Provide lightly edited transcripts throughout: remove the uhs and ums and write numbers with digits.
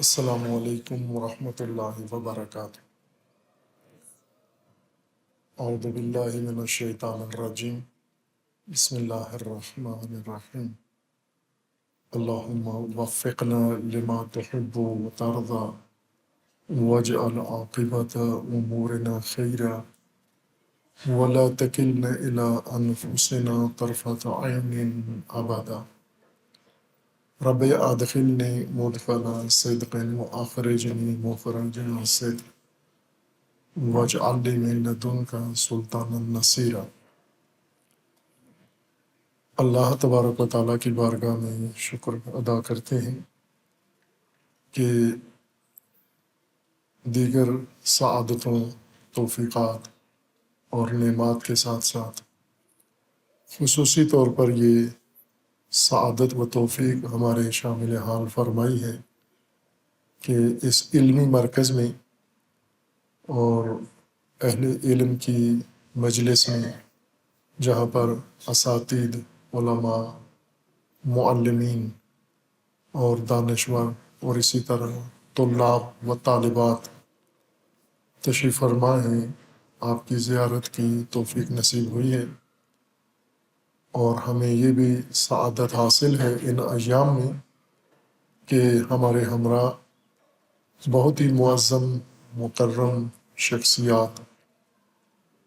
السلام علیکم ورحمۃ اللہ وبرکاتہ۔ اعوذ باللہ من الشیطان الرجیم، بسم اللہ الرحمن الرحیم۔ اللہم وفقنا لما تحب وترضى واجعل عاقبۃ امورنا خیرا ولا تکلنا الی انفسنا طرفۃ عین ابدا۔ رب ادخلنی مدخل صدق واخرجنی مخرج صدق واجعل لی من لدنک سلطانا نصیرا۔ اللہ تبارک و تعالیٰ کی بارگاہ میں شکر ادا کرتے ہیں کہ دیگر سعادتوں، توفیقات اور نعمات کے ساتھ ساتھ خصوصی طور پر یہ سعادت و توفیق ہمارے شامل حال فرمائی ہے کہ اس علمی مرکز میں اور اہل علم کی مجلس میں، جہاں پر اساتید، علماء، معلمین اور دانشور اور اسی طرح طلاب و طالبات تشریف فرما ہیں، آپ کی زیارت کی توفیق نصیب ہوئی ہے، اور ہمیں یہ بھی سعادت حاصل ہے ان ایام میں کہ ہمارے ہمراہ بہت ہی معظم، مکرم شخصیات،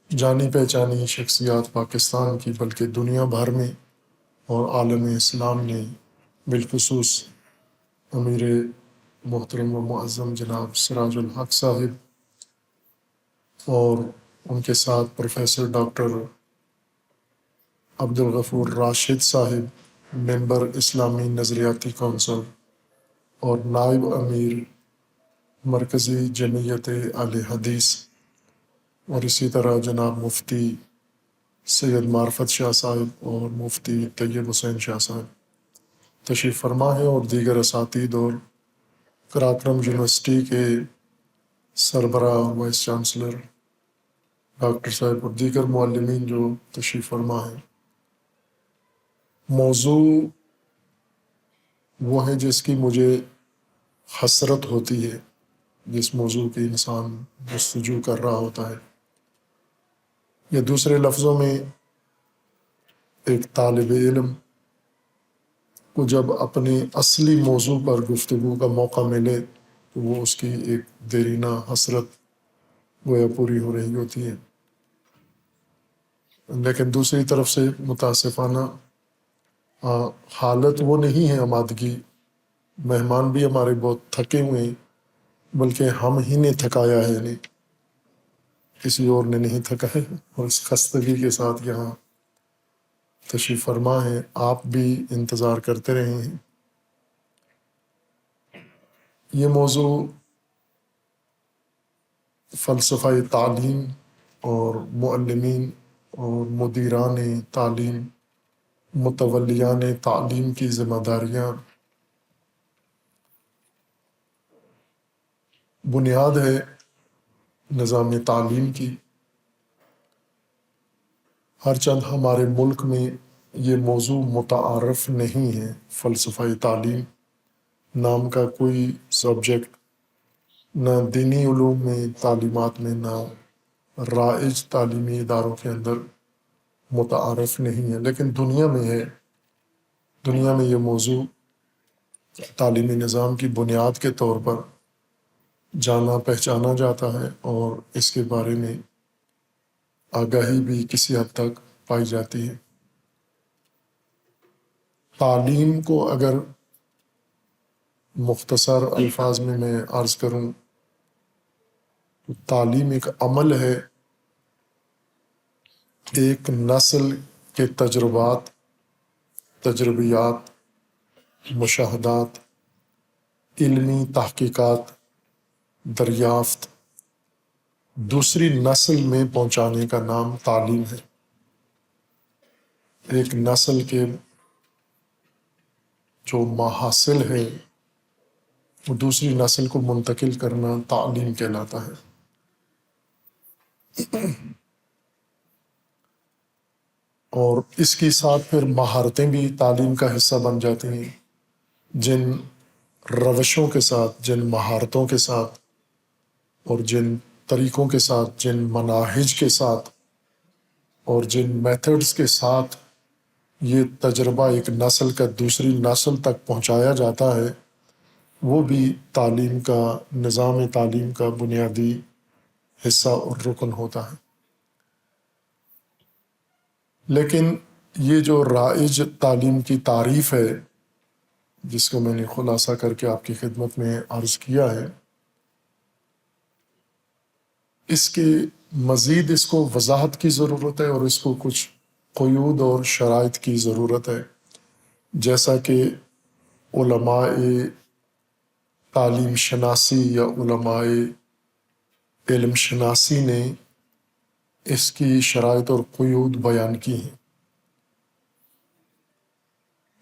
جانی پہچانی شخصیات پاکستان کی بلکہ دنیا بھر میں اور عالم اسلام نے، بالخصوص امیر محترم و معظم جناب سراج الحق صاحب اور ان کے ساتھ پروفیسر ڈاکٹر عبدالغفور راشد صاحب، ممبر اسلامی نظریاتی کونسل اور نائب امیر مرکزی جمعیت اہل حدیث، اور اسی طرح جناب مفتی سید معرفت شاہ صاحب اور مفتی طیب حسین شاہ صاحب تشریف فرما ہے، اور دیگر اساتید اور قراقرم یونیورسٹی کے سربراہ اور وائس چانسلر ڈاکٹر صاحب اور دیگر معلمین جو تشریف فرما ہیں۔ موضوع وہ ہے جس کی مجھے حسرت ہوتی ہے، جس موضوع کی انسان جستجو کر رہا ہوتا ہے، یا دوسرے لفظوں میں ایک طالب علم کو جب اپنے اصلی موضوع پر گفتگو کا موقع ملے تو وہ اس کی ایک دیرینہ حسرت گویا پوری ہو رہی ہوتی ہے۔ لیکن دوسری طرف سے متاسفانہ حالت وہ نہیں ہے آمادگی، مہمان بھی ہمارے بہت تھکے ہوئے ہیں، بلکہ ہم ہی نے تھکایا ہے، یعنی کسی اور نے نہیں تھکا ہے، اور اس خستگی کے ساتھ یہاں تشریف فرما ہے۔ آپ بھی انتظار کرتے رہے ہیں۔ یہ موضوع فلسفہ تعلیم اور معلمین اور مدیران تعلیم، متولیان تعلیم کی ذمہ داریاں، بنیاد ہے نظام تعلیم کی۔ ہر چند ہمارے ملک میں یہ موضوع متعارف نہیں ہے۔ فلسفہ تعلیم نام کا کوئی سبجیکٹ نہ دینی علوم میں، تعلیمات میں، نہ رائج تعلیمی اداروں کے اندر متعارف نہیں ہے، لیکن دنیا میں ہے۔ دنیا میں یہ موضوع تعلیمی نظام کی بنیاد کے طور پر جانا پہچانا جاتا ہے، اور اس کے بارے میں آگاہی بھی کسی حد تک پائی جاتی ہے۔ تعلیم کو اگر مختصر الفاظ میں عرض کروں تو تعلیم ایک عمل ہے، ایک نسل کے تجربات، تجربیات، مشاہدات، علمی تحقیقات، دریافت دوسری نسل میں پہنچانے کا نام تعلیم ہے۔ ایک نسل کے جو محاصل ہے وہ دوسری نسل کو منتقل کرنا تعلیم کہلاتا ہے۔ اور اس کے ساتھ پھر مہارتیں بھی تعلیم کا حصہ بن جاتی ہیں، جن روشوں کے ساتھ، جن مہارتوں کے ساتھ اور جن طریقوں کے ساتھ، جن مناہج کے ساتھ اور جن میتھڈز کے ساتھ یہ تجربہ ایک نسل کا دوسری نسل تک پہنچایا جاتا ہے، وہ بھی تعلیم کا، نظام تعلیم کا بنیادی حصہ اور رکن ہوتا ہے۔ لیکن یہ جو رائج تعلیم کی تعریف ہے، جس کو میں نے خلاصہ کر کے آپ کی خدمت میں عرض کیا ہے، اس کے مزید اس کو وضاحت کی ضرورت ہے اور اس کو کچھ قیود اور شرائط کی ضرورت ہے، جیسا کہ علماء تعلیم شناسی یا علماء علم شناسی نے اس کی شرائط اور قیود بیان کی ہیں۔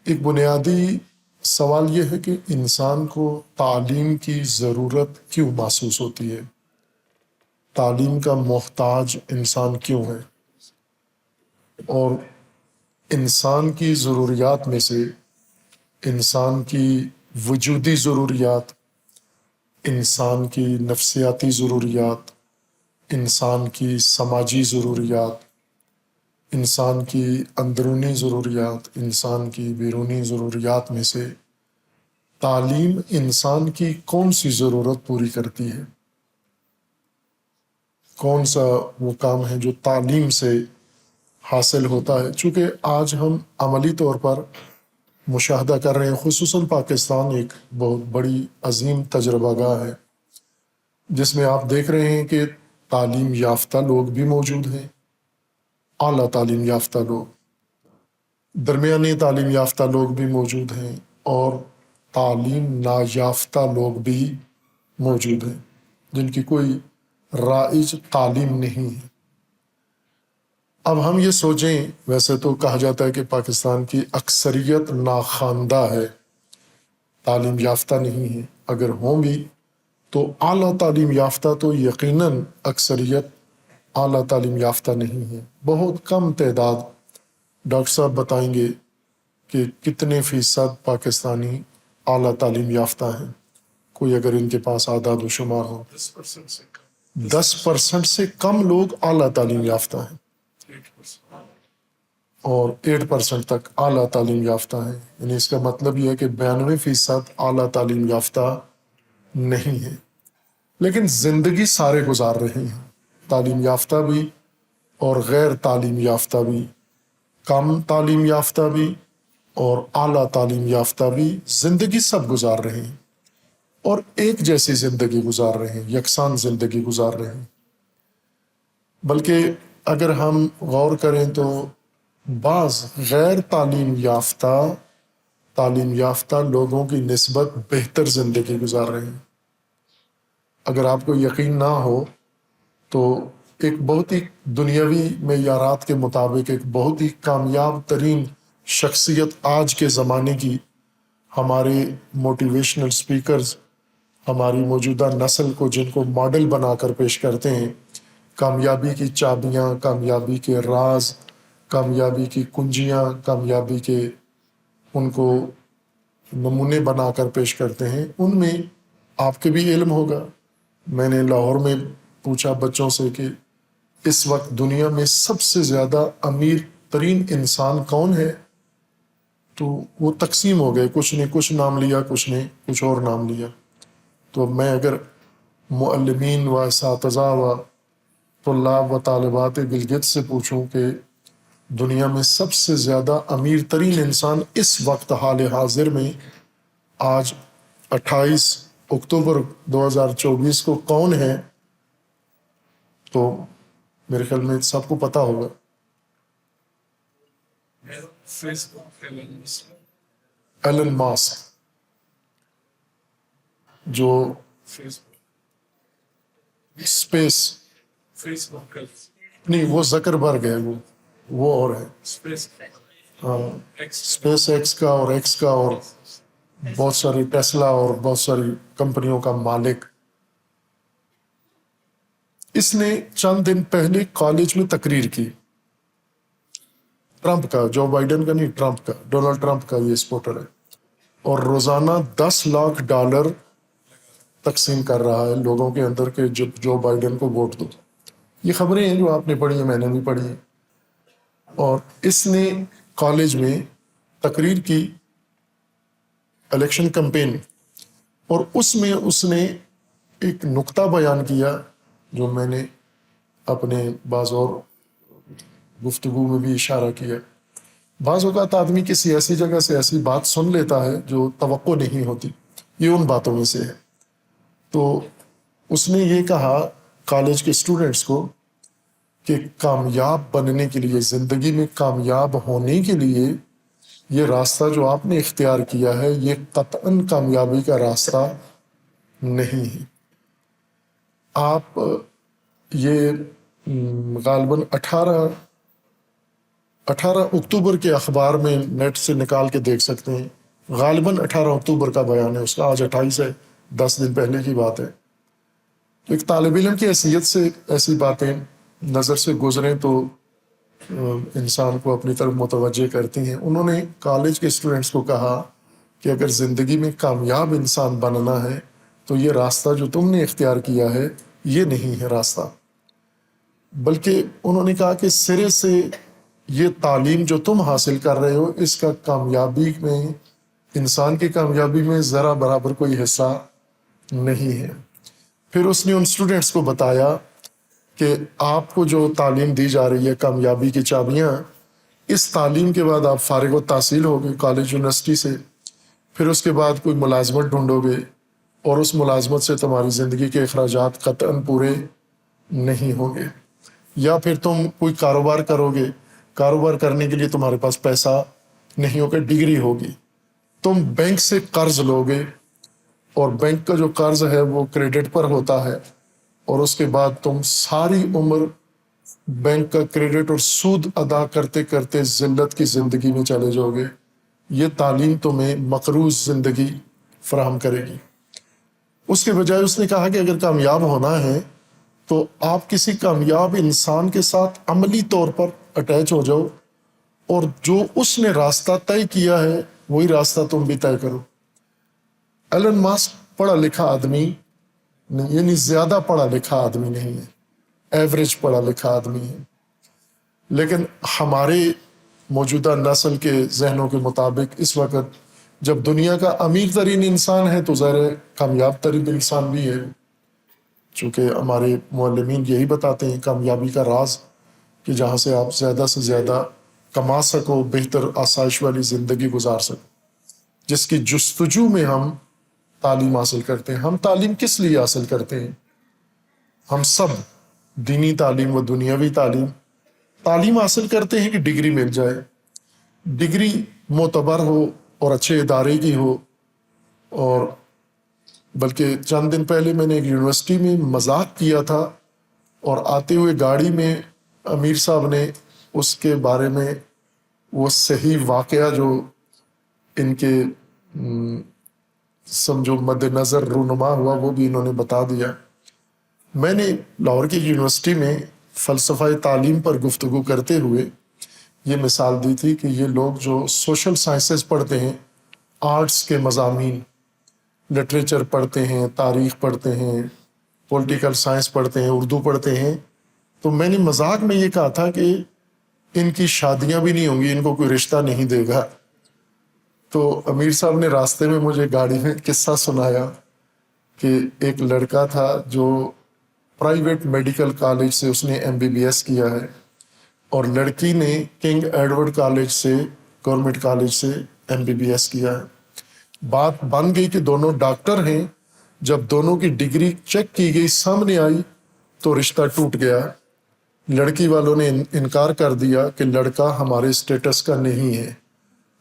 ایک بنیادی سوال یہ ہے کہ انسان کو تعلیم کی ضرورت کیوں محسوس ہوتی ہے؟ تعلیم کا محتاج انسان کیوں ہے؟ اور انسان کی ضروریات میں سے انسان کی وجودی ضروریات، انسان کی نفسیاتی ضروریات، انسان کی سماجی ضروریات، انسان کی اندرونی ضروریات، انسان کی بیرونی ضروریات میں سے تعلیم انسان کی کون سی ضرورت پوری کرتی ہے؟ کون سا وہ کام ہے جو تعلیم سے حاصل ہوتا ہے؟ چونکہ آج ہم عملی طور پر مشاہدہ کر رہے ہیں، خصوصاً پاکستان ایک بہت بڑی عظیم تجربہ گاہ ہے، جس میں آپ دیکھ رہے ہیں کہ تعلیم یافتہ لوگ بھی موجود ہیں، اعلیٰ تعلیم یافتہ لوگ، درمیانی تعلیم یافتہ لوگ بھی موجود ہیں، اور تعلیم نایافتہ لوگ بھی موجود ہیں جن کی کوئی رائج تعلیم نہیں ہے۔ اب ہم یہ سوچیں، ویسے تو کہا جاتا ہے کہ پاکستان کی اکثریت ناخواندہ ہے، تعلیم یافتہ نہیں ہے، اگر ہوں بھی تو اعلیٰ تعلیم یافتہ تو یقیناً اکثریت اعلیٰ تعلیم یافتہ نہیں ہے، بہت کم تعداد۔ ڈاکٹر صاحب بتائیں گے کہ کتنے فیصد پاکستانی اعلیٰ تعلیم یافتہ ہیں؟ کوئی اگر ان کے پاس اعداد و شمار ہو۔ 10% سے کم لوگ اعلیٰ تعلیم یافتہ ہیں، اور 8% تک اعلیٰ تعلیم یافتہ ہیں، یعنی اس کا مطلب یہ ہے کہ 92% اعلیٰ تعلیم یافتہ نہیں ہے۔ لیکن زندگی سارے گزار رہے ہیں، تعلیم یافتہ بھی اور غیر تعلیم یافتہ بھی، کم تعلیم یافتہ بھی اور اعلیٰ تعلیم یافتہ بھی، زندگی سب گزار رہے ہیں، اور ایک جیسی زندگی گزار رہے ہیں، یکساں زندگی گزار رہے ہیں۔ بلکہ اگر ہم غور کریں تو بعض غیر تعلیم یافتہ لوگوں کی نسبت بہتر زندگی گزار رہے ہیں۔ اگر آپ کو یقین نہ ہو تو ایک بہت ہی دنیاوی معیارات کے مطابق ایک بہت ہی کامیاب ترین شخصیت آج کے زمانے کی، ہمارے موٹیویشنل سپیکرز ہماری موجودہ نسل کو جن کو ماڈل بنا کر پیش کرتے ہیں، کامیابی کی چابیاں، کامیابی کے راز، کامیابی کی کنجیاں، کامیابی کے ان کو نمونے بنا کر پیش کرتے ہیں، ان میں آپ کے بھی علم ہوگا۔ میں نے لاہور میں پوچھا بچوں سے کہ اس وقت دنیا میں سب سے زیادہ امیر ترین انسان کون ہے، تو وہ تقسیم ہو گئے، کچھ نے کچھ نام لیا، کچھ نے کچھ اور نام لیا۔ تو میں اگر معلمین و اساتذہ و طلاب و طالبات گلگت سے پوچھوں کہ دنیا میں سب سے زیادہ امیر ترین انسان اس وقت حال حاضر میں آج 28 اکتوبر 2024 کو کون ہے، تو میرے خیال میں سب کو پتہ ہوگا۔ ایلن ماسک، جو اسپیس، نہیں وہ زکربرگ ہے، وہ اور ہے، ہاں، اسپیس ایکس کا اور ایکس کا اور بہت ساری ٹیسلا اور بہت ساری کمپنیوں کا مالک۔ اس نے چند دن پہلے کالج میں تقریر کی، ٹرمپ کا، جو بائیڈن کا نہیں، ٹرمپ کا، ڈونلڈ ٹرمپ کا یہ سپورٹر ہے۔ اور روزانہ $10 لاکھ تقسیم کر رہا ہے لوگوں کے اندر کہ جو بائیڈن کو ووٹ دو. یہ خبریں ہیں جو آپ نے پڑھی ہیں، میں نے بھی پڑھی ہیں. اور اس نے کالج میں تقریر کی، الیکشن کمپین، اور اس میں اس نے ایک نقطہ بیان کیا جو میں نے اپنے بعض اور گفتگو میں بھی اشارہ کیا. بعض اوقات آدمی کسی ایسی جگہ سے ایسی بات سن لیتا ہے جو توقع نہیں ہوتی، یہ ان باتوں میں سے ہے. تو اس نے یہ کہا کالج کے اسٹوڈنٹس کو کہ کامیاب بننے کے لیے، زندگی میں کامیاب ہونے کے لیے، یہ راستہ جو آپ نے اختیار کیا ہے یہ قطعاً کامیابی کا راستہ نہیں ہے. آپ یہ غالباً 18 اکتوبر کے اخبار میں نیٹ سے نکال کے دیکھ سکتے ہیں. غالباً 18 اکتوبر کا بیان ہے اس کا، آج 28 ہے، 10 دن پہلے کی بات ہے. ایک طالب علم کی حیثیت سے ایسی باتیں نظر سے گزریں تو انسان کو اپنی طرف متوجہ کرتی ہیں. انہوں نے کالج کے اسٹوڈنٹس کو کہا کہ اگر زندگی میں کامیاب انسان بننا ہے تو یہ راستہ جو تم نے اختیار کیا ہے یہ نہیں ہے راستہ، بلکہ انہوں نے کہا کہ سرے سے یہ تعلیم جو تم حاصل کر رہے ہو اس کا کامیابی میں، انسان کی کامیابی میں ذرا برابر کوئی حصہ نہیں ہے. پھر اس نے ان اسٹوڈنٹس کو بتایا کہ آپ کو جو تعلیم دی جا رہی ہے کامیابی کی چابیاں، اس تعلیم کے بعد آپ فارغ التحصیل ہو گے کالج یونیورسٹی سے، پھر اس کے بعد کوئی ملازمت ڈھونڈو گے اور اس ملازمت سے تمہاری زندگی کے اخراجات قطعاً پورے نہیں ہوں گے. یا پھر تم کوئی کاروبار کرو گے، کاروبار کرنے کے لیے تمہارے پاس پیسہ نہیں ہوگا، ڈگری ہوگی. تم بینک سے قرض لو گے اور بینک کا جو قرض ہے وہ کریڈٹ پر ہوتا ہے، اور اس کے بعد تم ساری عمر بینک کا کریڈٹ اور سود ادا کرتے کرتے ذلت کی زندگی میں چلے جاؤ گے. یہ تعلیم تمہیں مقروض زندگی فراہم کرے گی. اس کے بجائے اس نے کہا کہ اگر کامیاب ہونا ہے تو آپ کسی کامیاب انسان کے ساتھ عملی طور پر اٹیچ ہو جاؤ، اور جو اس نے راستہ طے کیا ہے وہی راستہ تم بھی طے کرو. ایلن ماسک پڑھا لکھا آدمی نہیں، یعنی زیادہ پڑھا لکھا آدمی نہیں ہے، ایوریج پڑھا لکھا آدمی ہے، لیکن ہمارے موجودہ نسل کے ذہنوں کے مطابق اس وقت جب دنیا کا امیر ترین انسان ہے تو ظاہر ہے کامیاب ترین انسان بھی ہے. چونکہ ہمارے معلمین یہی بتاتے ہیں کامیابی کا راز کہ جہاں سے آپ زیادہ سے زیادہ کما سکو، بہتر آسائش والی زندگی گزار سکو، جس کی جستجو میں ہم تعلیم حاصل کرتے ہیں. ہم تعلیم کس لیے حاصل کرتے ہیں؟ ہم سب دینی تعلیم و دنیاوی تعلیم حاصل کرتے ہیں کہ ڈگری مل جائے، ڈگری معتبر ہو اور اچھے ادارے کی ہو. اور بلکہ چند دن پہلے میں نے ایک یونیورسٹی میں مذاق کیا تھا، اور آتے ہوئے گاڑی میں امیر صاحب نے اس کے بارے میں وہ صحیح واقعہ جو ان کے سمجھو مد نظر رونما ہوا وہ بھی انہوں نے بتا دیا. میں نے لاہور کی یونیورسٹی میں فلسفہ تعلیم پر گفتگو کرتے ہوئے یہ مثال دی تھی کہ یہ لوگ جو سوشل سائنسز پڑھتے ہیں، آرٹس کے مضامین، لٹریچر پڑھتے ہیں، تاریخ پڑھتے ہیں، پولیٹیکل سائنس پڑھتے ہیں، اردو پڑھتے ہیں، تو میں نے مذاق میں یہ کہا تھا کہ ان کی شادیاں بھی نہیں ہوں گی، ان کو کوئی رشتہ نہیں دے گا. تو امیر صاحب نے راستے میں مجھے گاڑی میں قصہ سنایا کہ ایک لڑکا تھا جو پرائیویٹ میڈیکل کالج سے اس نے MBBS کیا ہے، اور لڑکی نے کنگ ایڈورڈ کالج سے، گورنمنٹ کالج سے MBBS کیا ہے. بات بن گئی کہ دونوں ڈاکٹر ہیں. جب دونوں کی ڈگری چیک کی گئی سامنے آئی تو رشتہ ٹوٹ گیا. لڑکی والوں نے انکار کر دیا کہ لڑکا ہمارے اسٹیٹس کا نہیں ہے،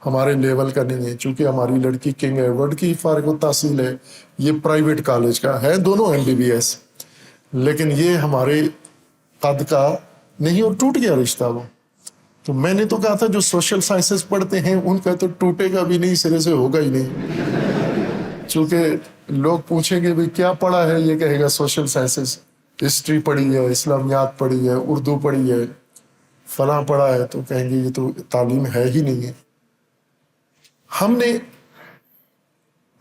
ہمارے لیول کا نہیں ہے، چونکہ ہماری لڑکی کنگ ایڈورڈ کی فارغ التحصیل ہے، یہ پرائیویٹ کالج کا ہے، دونوں MBBS، لیکن یہ ہمارے قد کا نہیں، اور ٹوٹ گیا رشتہ وہ. تو میں نے تو کہا تھا جو سوشل سائنسز پڑھتے ہیں ان کا تو ٹوٹے گا بھی نہیں، سرے سے ہوگا ہی نہیں. چونکہ لوگ پوچھیں گے بھی کیا پڑھا ہے، یہ کہے گا سوشل سائنسز، ہسٹری پڑھی ہے، اسلامیات پڑھی ہے، اردو پڑھی ہے، فلاں پڑھا ہے، تو کہیں گے یہ تو تعلیم ہے ہی نہیں ہے. ہم نے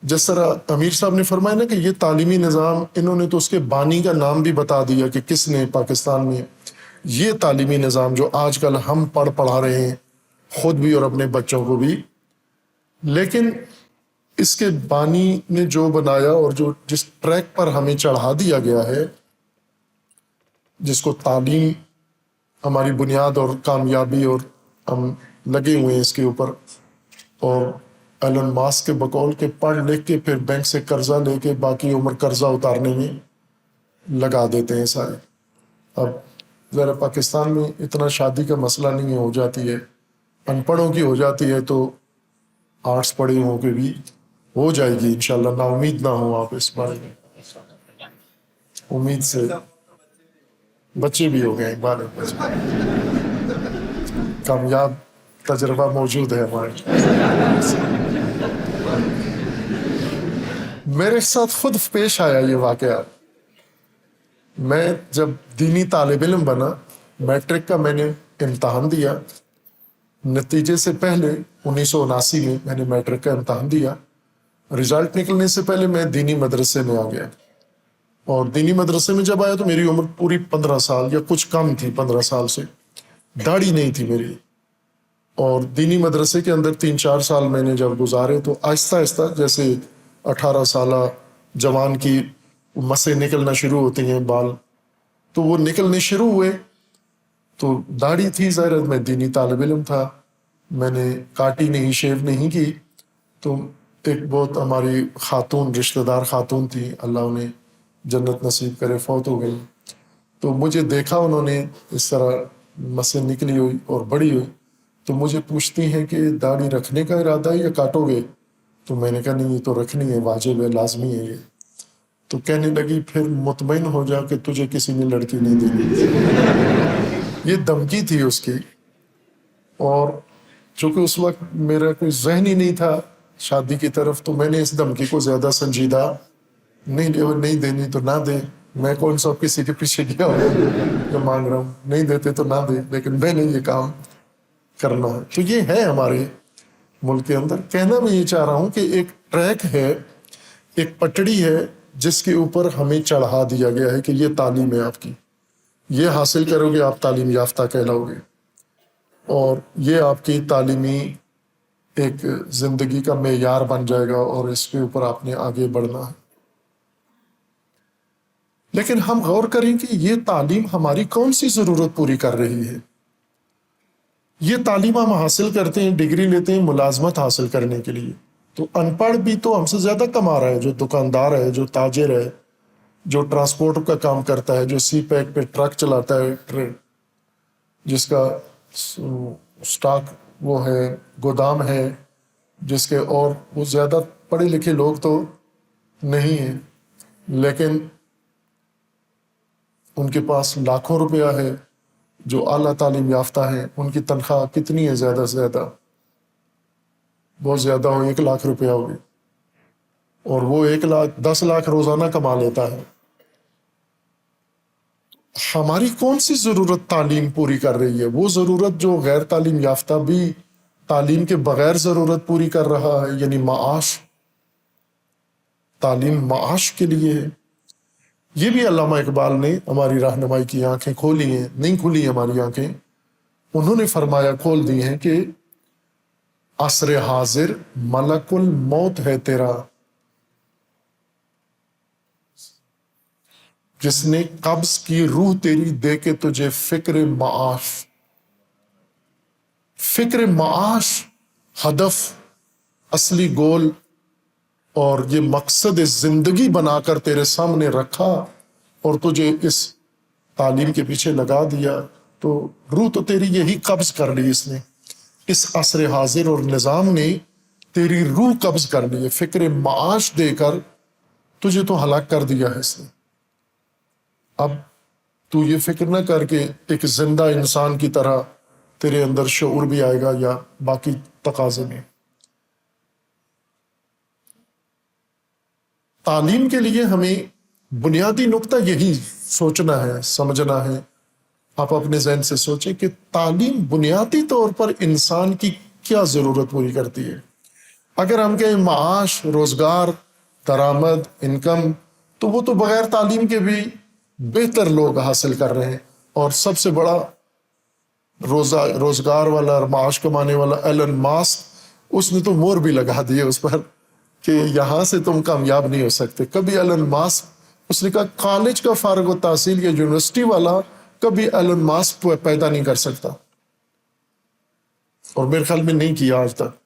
جس طرح امیر صاحب نے فرمایا نا کہ یہ تعلیمی نظام، انہوں نے تو اس کے بانی کا نام بھی بتا دیا کہ کس نے پاکستان میں یہ تعلیمی نظام جو آج کل ہم پڑھا رہے ہیں خود بھی اور اپنے بچوں کو بھی، لیکن اس کے بانی نے جو بنایا اور جو جس ٹریک پر ہمیں چڑھا دیا گیا ہے، جس کو تعلیم ہماری بنیاد اور کامیابی، اور ہم لگے ہوئے ہیں اس کے اوپر، اور ایلن ماسک کے بقول کے پڑھ لکھ کے پھر بینک سے قرضہ لے کے باقی عمر قرضہ اتارنے میں لگا دیتے ہیں سارے۔ اب ذرا پاکستان میں اتنا شادی کا مسئلہ نہیں ہو جاتی ہے، ان پڑھوں کی ہو جاتی ہے تو آرٹس پڑھے ہوں کہ بھی ہو جائے گی انشاءاللہ، نا امید نہ ہو آپ اس بارے میں، امید سے بچے بھی ہو گئے بارے میں، کامیاب تجربہ موجود ہے ہمارے۔ میرے ساتھ خود پیش آیا یہ واقعہ، میں جب دینی طالب علم بنا، میٹرک کا میں نے امتحان دیا، نتیجے سے پہلے 1979 میں میں نے میٹرک کا امتحان دیا، رزلٹ نکلنے سے پہلے میں دینی مدرسے میں آ گیا، اور دینی مدرسے میں جب آیا تو میری عمر پوری 15 سال یا کچھ کم تھی، 15 سال سے، داڑھی نہیں تھی میری، اور دینی مدرسے کے اندر 3-4 سال میں نے جب گزارے تو آہستہ آہستہ جیسے 18 سالہ جوان کی مسیں نکلنا شروع ہوتی ہیں، بال تو وہ نکلنے شروع ہوئے، تو داڑھی تھی، ظاہر میں دینی طالب علم تھا، میں نے کاٹی نہیں، شیو نہیں کی، تو ایک بہت ہماری خاتون، رشتہ دار خاتون تھی، اللہ انہیں جنت نصیب کرے، فوت ہو گئی، تو مجھے دیکھا انہوں نے اس طرح مسیں نکلی ہوئی اور بڑی ہوئی، تو مجھے پوچھتی ہیں کہ داڑھی رکھنے کا ارادہ ہے یا کاٹو گے؟ تو میں نے کہا نہیں، یہ تو رکھنی ہے، واجب ہے، لازمی ہے یہ۔ تو کہنے لگی پھر مطمئن ہو جا کہ تجھے کسی نے لڑکی نہیں دینی۔ یہ دھمکی تھی اس کی، اور چونکہ اس وقت میرا کوئی ذہن ہی نہیں تھا شادی کی طرف، تو میں نے اس دھمکی کو زیادہ سنجیدہ نہیں لیا، نہیں دینی تو نہ دے، میں کون سا کسی کے پیچھے گیا ہوں جو مانگ رہا ہوں، نہیں دیتے تو نہ دے، لیکن میں نے یہ کام کرنا ہے۔ تو یہ ہے ہمارے ملک کے اندر۔ کہنا میں یہ چاہ رہا ہوں کہ ایک ٹریک ہے، ایک پٹڑی ہے جس کے اوپر ہمیں چڑھا دیا گیا ہے کہ یہ تعلیم ہے آپ کی، یہ حاصل کرو گے آپ تعلیم یافتہ کہلاؤ گے، اور یہ آپ کی تعلیمی ایک زندگی کا معیار بن جائے گا، اور اس کے اوپر آپ نے آگے بڑھنا ہے۔ لیکن ہم غور کریں کہ یہ تعلیم ہماری کون سی ضرورت پوری کر رہی ہے؟ یہ تعلیم ہم حاصل کرتے ہیں، ڈگری لیتے ہیں ملازمت حاصل کرنے کے لیے، تو ان پڑھ بھی تو ہم سے زیادہ کما رہا ہے، جو دکاندار ہے، جو تاجر ہے، جو ٹرانسپورٹ کا کام کرتا ہے، جو سی پیک پہ ٹرک چلاتا ہے، جس کا سٹاک وہ ہے، گودام ہے، جس کے، اور وہ زیادہ پڑھے لکھے لوگ تو نہیں ہیں، لیکن ان کے پاس لاکھوں روپیہ ہے، جو اعلیٰ تعلیم یافتہ ہیں ان کی تنخواہ کتنی ہے؟ زیادہ سے زیادہ بہت زیادہ ہو 1 لاکھ روپیہ ہوگی، اور وہ 10 لاکھ روزانہ کما لیتا ہے۔ ہماری کون سی ضرورت تعلیم پوری کر رہی ہے؟ وہ ضرورت جو غیر تعلیم یافتہ بھی تعلیم کے بغیر ضرورت پوری کر رہا ہے، یعنی معاش، تعلیم معاش کے لیے ہے۔ یہ بھی علامہ اقبال نے ہماری رہنمائی کی آنکھیں کھولی ہیں، نہیں کھلی ہماری آنکھیں، انہوں نے فرمایا، کھول دی ہیں کہ عصر حاضر ملک الموت ہے تیرا، جس نے قبض کی روح تیری دے کے تجھے فکر معاش، فکر معاش ہدف، اصلی گول اور یہ مقصد زندگی بنا کر تیرے سامنے رکھا، اور تجھے اس تعلیم کے پیچھے لگا دیا، تو روح تو تیری یہی قبض کر لی اس نے، اس عصر حاضر اور نظام نے تیری روح قبض کر لی، فکر معاش دے کر تجھے تو ہلاک کر دیا ہے اس نے۔ اب تو یہ فکر نہ کر کے ایک زندہ انسان کی طرح تیرے اندر شعور بھی آئے گا یا باقی تقاضے میں۔ تعلیم کے لیے ہمیں بنیادی نقطہ یہی سوچنا ہے، سمجھنا ہے۔ آپ اپنے ذہن سے سوچیں کہ تعلیم بنیادی طور پر انسان کی کیا ضرورت پوری کرتی ہے۔ اگر ہم کہیں معاش، روزگار، درآمد، انکم، تو وہ تو بغیر تعلیم کے بھی بہتر لوگ حاصل کر رہے ہیں۔ اور سب سے بڑا روزگار والا اور معاش کمانے والا ایلن ماسک، اس نے تو مور بھی لگا دیے اس پر کہ یہاں سے تم کامیاب نہیں ہو سکتے کبھی۔ ایلن ماسک، اس نے کہا کالج کا فارغ التحصیل یا یونیورسٹی والا کبھی ایلن ماسک پیدا نہیں کر سکتا، اور میرے خیال میں نہیں کیا آج تک۔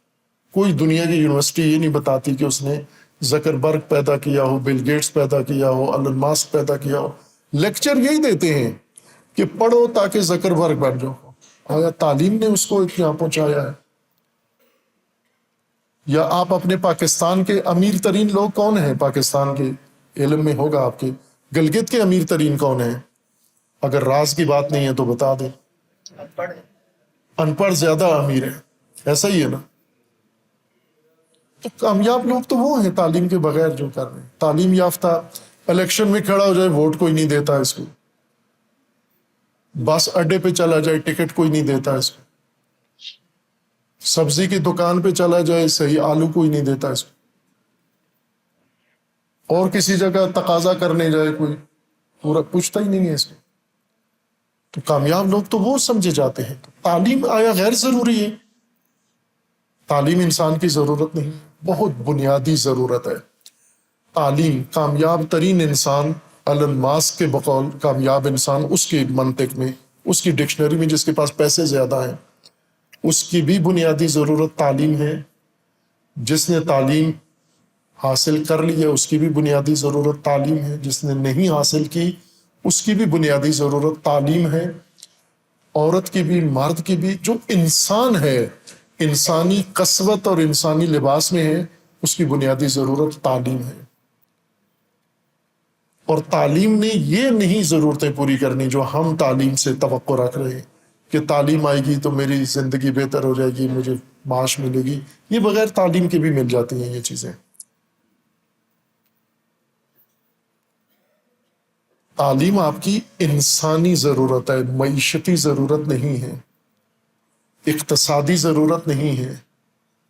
کوئی دنیا کی یونیورسٹی یہ نہیں بتاتی کہ اس نے زکربرگ پیدا کیا ہو، بل گیٹس پیدا کیا ہو، ایلن ماسک پیدا کیا ہو۔ لیکچر یہی دیتے ہیں کہ پڑھو تاکہ زکربرگ بن جاؤ۔ آیا تعلیم نے اس کو اتنا پہنچایا ہے؟ یا آپ اپنے پاکستان کے امیر ترین لوگ کون ہیں؟ پاکستان کے علم میں ہوگا آپ کے، گلگت کے امیر ترین کون ہیں؟ اگر راز کی بات نہیں ہے تو بتا دیں۔ ان پڑھ زیادہ امیر ہیں، ایسا ہی ہے نا؟ تو کامیاب لوگ تو وہ ہیں تعلیم کے بغیر جو کر رہے ہیں۔ تعلیم یافتہ الیکشن میں کھڑا ہو جائے، ووٹ کوئی نہیں دیتا اس کو۔ بس اڈے پہ چلا جائے، ٹکٹ کوئی نہیں دیتا اس کو۔ سبزی کی دکان پہ چلا جائے، صحیح آلو کوئی نہیں دیتا اس کو۔ اور کسی جگہ تقاضا کرنے جائے کوئی، پورا پوچھتا ہی نہیں ہے اس کو۔ تو کامیاب لوگ تو وہ سمجھے جاتے ہیں۔ تعلیم آیا غیر ضروری ہے؟ تعلیم انسان کی ضرورت نہیں، بہت بنیادی ضرورت ہے تعلیم۔ کامیاب ترین انسان ایلن ماسک کے بقول کامیاب انسان، اس کی منطق میں، اس کی ڈکشنری میں، جس کے پاس پیسے زیادہ ہیں، اس کی بھی بنیادی ضرورت تعلیم ہے۔ جس نے تعلیم حاصل کر لی ہے اس کی بھی بنیادی ضرورت تعلیم ہے۔ جس نے نہیں حاصل کی اس کی بھی بنیادی ضرورت تعلیم ہے۔ عورت کی بھی، مرد کی بھی، جو انسان ہے، انسانی قسوت اور انسانی لباس میں ہے، اس کی بنیادی ضرورت تعلیم ہے۔ اور تعلیم نے یہ نہیں ضرورتیں پوری کرنی جو ہم تعلیم سے توقع رکھ رہے ہیں کہ تعلیم آئے گی تو میری زندگی بہتر ہو جائے گی، مجھے معاش ملے گی۔ یہ بغیر تعلیم کے بھی مل جاتی ہیں یہ چیزیں۔ تعلیم آپ کی انسانی ضرورت ہے، معیشتی ضرورت نہیں ہے، اقتصادی ضرورت نہیں ہے،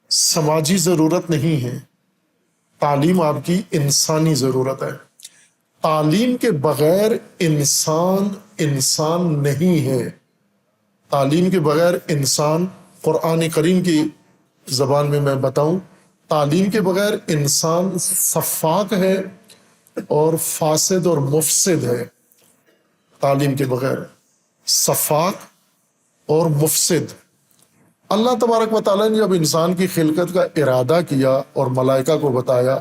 سماجی ضرورت نہیں ہے۔ تعلیم آپ کی انسانی ضرورت ہے۔ تعلیم کے بغیر انسان نہیں ہے۔ تعلیم کے بغیر انسان، قرآن کریم کی زبان میں بتاؤں، تعلیم کے بغیر انسان سفاک ہے اور فاسد اور مفسد ہے۔ تعلیم کے بغیر سفاک اور مفسد۔ اللہ تبارک و تعالیٰ نے جب انسان کی خلقت کا ارادہ کیا اور ملائکہ کو بتایا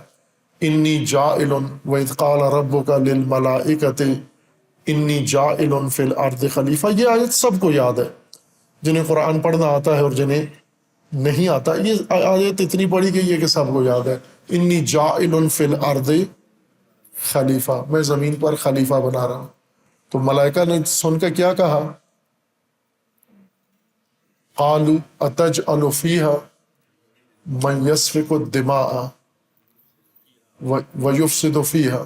انی جاعل وَإِذْ قَالَ رَبُّكَ لِلْمَلَائِكَةِ انی جاعل فی الارض خلیفہ۔ یہ آیت سب کو یاد ہے، جنہیں قرآن پڑھنا آتا ہے اور جنہیں نہیں آتا۔ یہ آیت اتنی پڑھی گئی ہے کہ سب کو یاد ہے، انی جاعل فی الارض خلیفہ، میں زمین پر خلیفہ بنا رہا ہوں۔ تو ملائکہ نے سن کر کیا کہا؟ قالوا اتجعل فیہا من یسفک الدماء ویفسد فیہا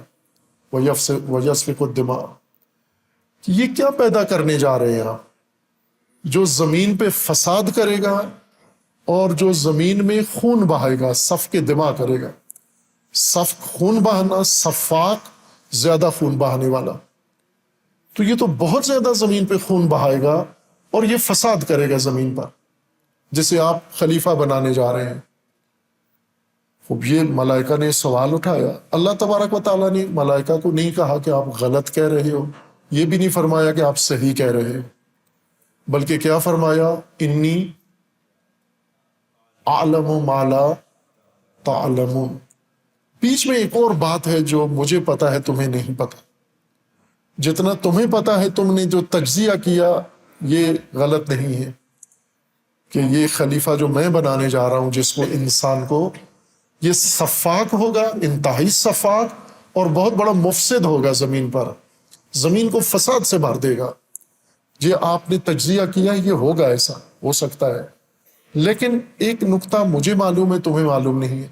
ویسفک الدماء۔ یہ کیا پیدا کرنے جا رہے ہیں آپ؟ جو زمین پہ فساد کرے گا اور جو زمین میں خون بہائے گا، سفک دماء کرے گا۔ سفک خون بہانا، سفاک زیادہ خون بہانے والا۔ تو یہ تو بہت زیادہ زمین پہ خون بہائے گا اور یہ فساد کرے گا زمین پر، جسے آپ خلیفہ بنانے جا رہے ہیں۔ خوب، یہ ملائکہ نے سوال اٹھایا۔ اللہ تبارک و تعالیٰ نے ملائکہ کو نہیں کہا کہ آپ غلط کہہ رہے ہو، یہ بھی نہیں فرمایا کہ آپ صحیح کہہ رہے ہو، بلکہ کیا فرمایا؟ انی اعلم ما لا تعلمون۔ بیچ میں ایک اور بات ہے جو مجھے پتا ہے تمہیں نہیں پتا۔ جتنا تمہیں پتا ہے، تم نے جو تجزیہ کیا یہ غلط نہیں ہے، کہ یہ خلیفہ جو میں بنانے جا رہا ہوں، جس کو انسان کو، یہ سفاک ہوگا، انتہائی سفاک، اور بہت بڑا مفسد ہوگا زمین پر، زمین کو فساد سے بھر دے گا۔ یہ آپ نے تجزیہ کیا، یہ ہوگا، ایسا ہو سکتا ہے۔ لیکن ایک نقطہ مجھے معلوم ہے، تمہیں معلوم نہیں ہے۔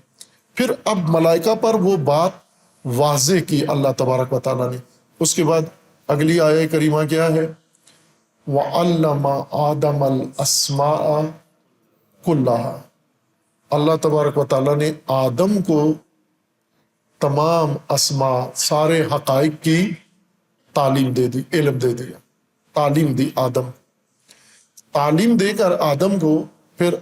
پھر اب ملائکہ پر وہ بات واضح کی اللہ تبارک و تعالیٰ نے۔ اس کے بعد اگلی آیہ کریمہ کیا ہے؟ وَعَلَّمَ آدَمَ الْأَسْمَاءَ كُلَّهَا۔ اللہ تبارک و تعالیٰ نے آدم کو تمام اسماء، سارے حقائق کی تعلیم دے دی، علم دے دیا، تعلیم دی آدم، تعلیم دے کر آدم کو پھر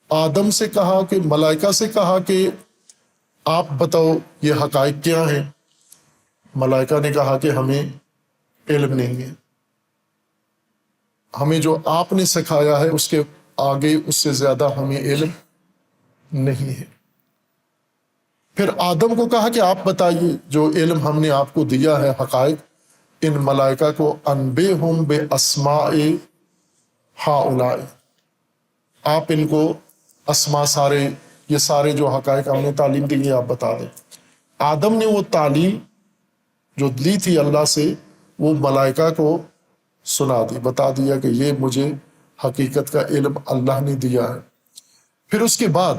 آدم سے کہا کہ ملائکہ سے کہا کہ آپ بتاؤ یہ حقائق کیا ہیں؟ ملائکہ نے کہا کہ ہمیں علم نہیں ہے، ہمیں جو آپ نے سکھایا ہے اس کے آگے اس سے زیادہ ہمیں علم نہیں ہے۔ پھر آدم کو کہا کہ آپ بتائیے جو علم ہم نے آپ کو دیا ہے حقائق، ان ملائکہ کو انبئہم باسماء ہؤلاء، آپ ان کو اسماء، سارے یہ سارے جو حقائق ہم نے تعلیم دی ہے آپ بتا دیں۔ آدم نے وہ تعلیم جو لی تھی اللہ سے وہ ملائکہ کو سنا دی، بتا دیا کہ یہ مجھے حقیقت کا علم اللہ نے دیا ہے۔ پھر اس کے بعد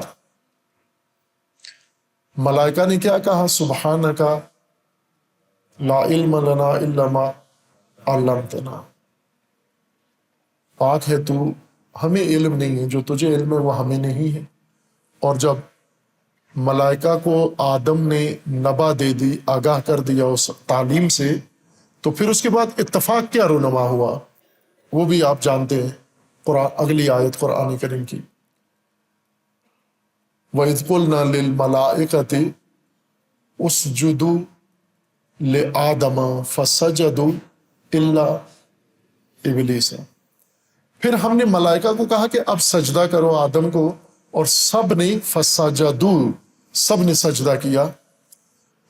ملائکہ نے کیا کہا؟ سبحانک لا علم لنا الا ما علمتنا، پاک ہے تو، ہمیں علم نہیں ہے، جو تجھے علم ہے وہ ہمیں نہیں ہے۔ اور جب ملائکہ کو آدم نے نبا دے دی، آگاہ کر دیا اس تعلیم سے، تو پھر اس کے بعد اتفاق کیا رونما ہوا وہ بھی آپ جانتے ہیں، قرآن اگلی آیت قرآن کریم کی، وَإِذْ قُلْنَا لِلْمَلَائِكَةِ اسْجُدُوا لِآدَمَ فَسَجَدُوا إِلَّا إِبْلِيسَ، پھر ہم نے ملائکہ کو کہا کہ اب سجدہ کرو آدم کو، اور سب نے فسجدوا، سب نے سجدہ کیا۔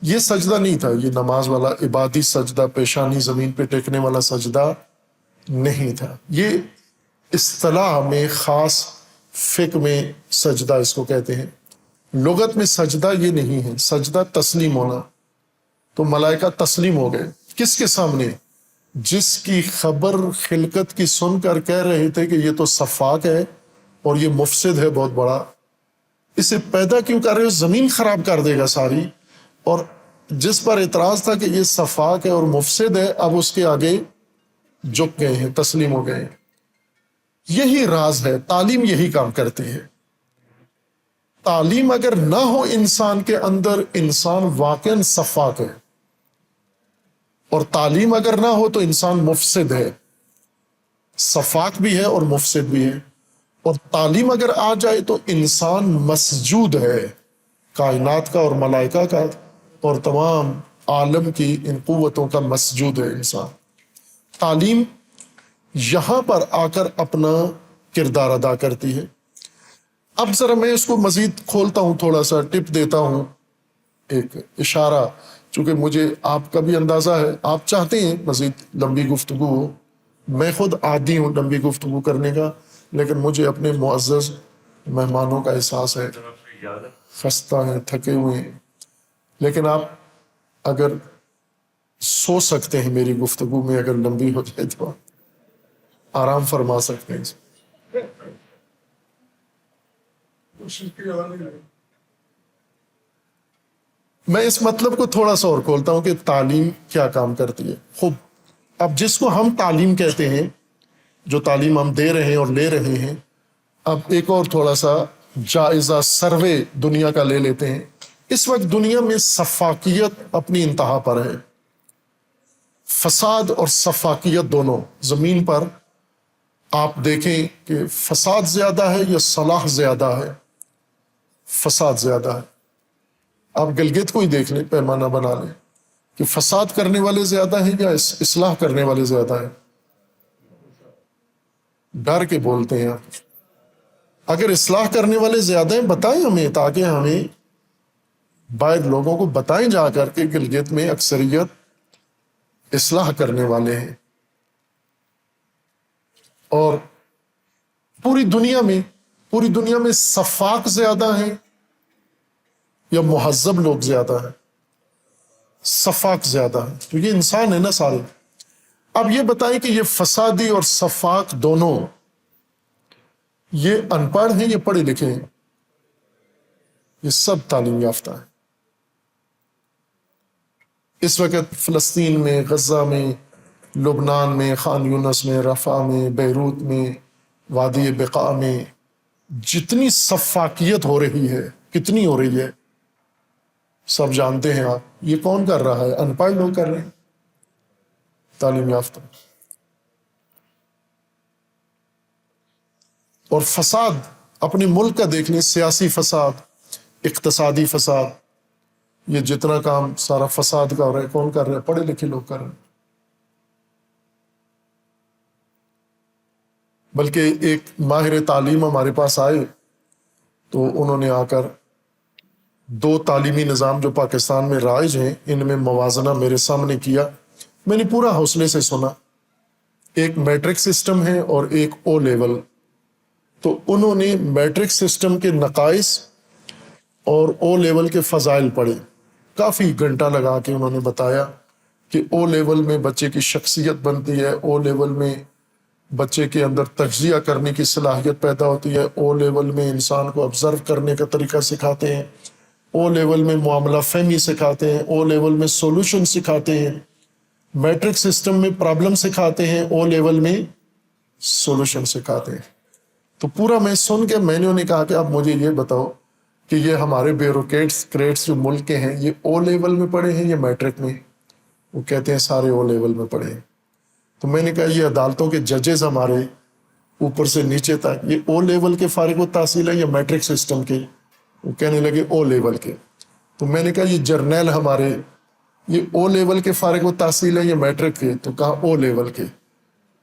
یہ سجدہ نہیں تھا، یہ نماز والا عبادی سجدہ، پیشانی زمین پہ ٹیکنے والا سجدہ نہیں تھا، یہ اصطلاح میں خاص فقہ میں سجدہ اس کو کہتے ہیں، لغت میں سجدہ یہ نہیں ہے، سجدہ تسلیم ہونا۔ تو ملائکہ تسلیم ہو گئے، کس کے سامنے؟ جس کی خبر خلقت کی سن کر کہہ رہے تھے کہ یہ تو سفاک ہے اور یہ مفسد ہے بہت بڑا، اسے پیدا کیوں کر رہے ہو؟ زمین خراب کر دے گا ساری۔ اور جس پر اعتراض تھا کہ یہ سفاک ہے اور مفسد ہے، اب اس کے آگے جھک گئے ہیں، تسلیم ہو گئے ہیں۔ یہی راز ہے، تعلیم یہی کام کرتی ہے۔ تعلیم اگر نہ ہو انسان کے اندر، انسان واقعاً سفاک ہے، اور تعلیم اگر نہ ہو تو انسان مفسد ہے، سفاک بھی ہے اور مفسد بھی ہے۔ اور تعلیم اگر آ جائے تو انسان مسجود ہے، کائنات کا اور ملائکہ کا اور تمام عالم کی ان قوتوں کا مسجود ہے انسان۔ تعلیم یہاں پر آ کر اپنا کردار ادا کرتی ہے۔ اب ذرا میں اس کو مزید کھولتا ہوں، تھوڑا سا ٹپ دیتا ہوں، ایک اشارہ، چونکہ مجھے آپ کا بھی اندازہ ہے آپ چاہتے ہیں مزید لمبی گفتگو ہو، میں خود عادی ہوں لمبی گفتگو کرنے کا، لیکن مجھے اپنے معزز مہمانوں کا احساس ہے، خستہ ہیں، تھکے ہوئے ہیں، لیکن آپ اگر سو سکتے ہیں میری گفتگو میں، اگر لمبی ہو جائے تو آرام فرما سکتے ہیں۔ میں اس مطلب کو تھوڑا سا اور کھولتا ہوں کہ تعلیم کیا کام کرتی ہے۔ خوب، اب جس کو ہم تعلیم کہتے ہیں، جو تعلیم ہم دے رہے ہیں اور لے رہے ہیں، اب ایک اور تھوڑا سا جائزہ سروے دنیا کا لے لیتے ہیں۔ اس وقت دنیا میں سفاکیت اپنی انتہا پر ہے، فساد اور سفاکیت دونوں زمین پر۔ آپ دیکھیں کہ فساد زیادہ ہے یا صلاح زیادہ ہے؟ فساد زیادہ ہے۔ آپ گلگت کو ہی دیکھ لیں، پیمانہ بنا لیں کہ فساد کرنے والے زیادہ ہیں یا اصلاح کرنے والے زیادہ ہیں؟ ڈر کے بولتے ہیں آپ۔ اگر اصلاح کرنے والے زیادہ ہیں بتائیں ہمیں، تاکہ ہمیں باہر لوگوں کو بتائیں جا کر کے گلگت میں اکثریت اصلاح کرنے والے ہیں۔ اور پوری دنیا میں سفاک زیادہ ہیں یا مہذب لوگ زیادہ ہیں؟ سفاک زیادہ ہیں، تو یہ انسان ہے نا سارے۔ اب یہ بتائیں کہ یہ فسادی اور سفاک دونوں، یہ ان پڑھ ہیں یا پڑھے لکھے ہیں؟ یہ سب تعلیم یافتہ ہیں۔ اس وقت فلسطین میں، غزہ میں، لبنان میں، خان یونس میں، رفح میں، بیروت میں، وادی بقاع میں، جتنی سفاکیت ہو رہی ہے، کتنی ہو رہی ہے، سب جانتے ہیں آپ۔ یہ کون کر رہا ہے؟ ان پڑھ لوگ کر رہے ہیں، تعلیم یافتہ۔ اور فساد اپنے ملک کا دیکھ لیں، سیاسی فساد، اقتصادی فساد، یہ جتنا کام سارا فساد کا ہو رہا ہے، کون کر رہا ہے؟ پڑھے لکھے لوگ کر رہے ہیں۔ بلکہ ایک ماہر تعلیم ہمارے پاس آئے تو انہوں نے آ کر دو تعلیمی نظام جو پاکستان میں رائج ہیں ان میں موازنہ میرے سامنے کیا۔ میں نے پورا حوصلے سے سنا۔ ایک میٹرک سسٹم ہے اور ایک او لیول۔ تو انہوں نے میٹرک سسٹم کے نقائص اور او لیول کے فضائل پڑھے۔ کافی گھنٹہ لگا کے انہوں نے بتایا کہ او لیول میں بچے کی شخصیت بنتی ہے، او لیول میں بچے کے اندر تجزیہ کرنے کی صلاحیت پیدا ہوتی ہے، او لیول میں انسان کو آبزرو کرنے کا طریقہ سکھاتے ہیں، او لیول میں معاملہ فہمی سکھاتے ہیں، او لیول میں سولوشن سکھاتے ہیں، میٹرک سسٹم میں پرابلم سکھاتے ہیں، او لیول میں سولوشن سکھاتے ہیں۔ تو پورا میں سن کے میں نے انہیں کہا کہ اب مجھے یہ بتاؤ کہ یہ ہمارے بیوروکریٹس کریٹس جو ملک کے ہیں یہ او لیول میں پڑھے ہیں یا میٹرک میں؟ وہ کہتے ہیں سارے او لیول میں پڑھے ہیں۔ تو میں نے کہا یہ عدالتوں کے ججز ہمارے اوپر سے نیچے تک یہ او لیول کے فارغ التحصیل ہے یا میٹرک سسٹم کے؟ وہ کہنے لگے او لیول کے۔ تو میں نے کہا یہ جرنیل ہمارے یہ او لیول کے فارغ التحصیل ہے یا میٹرک کے؟ تو کہا او لیول کے۔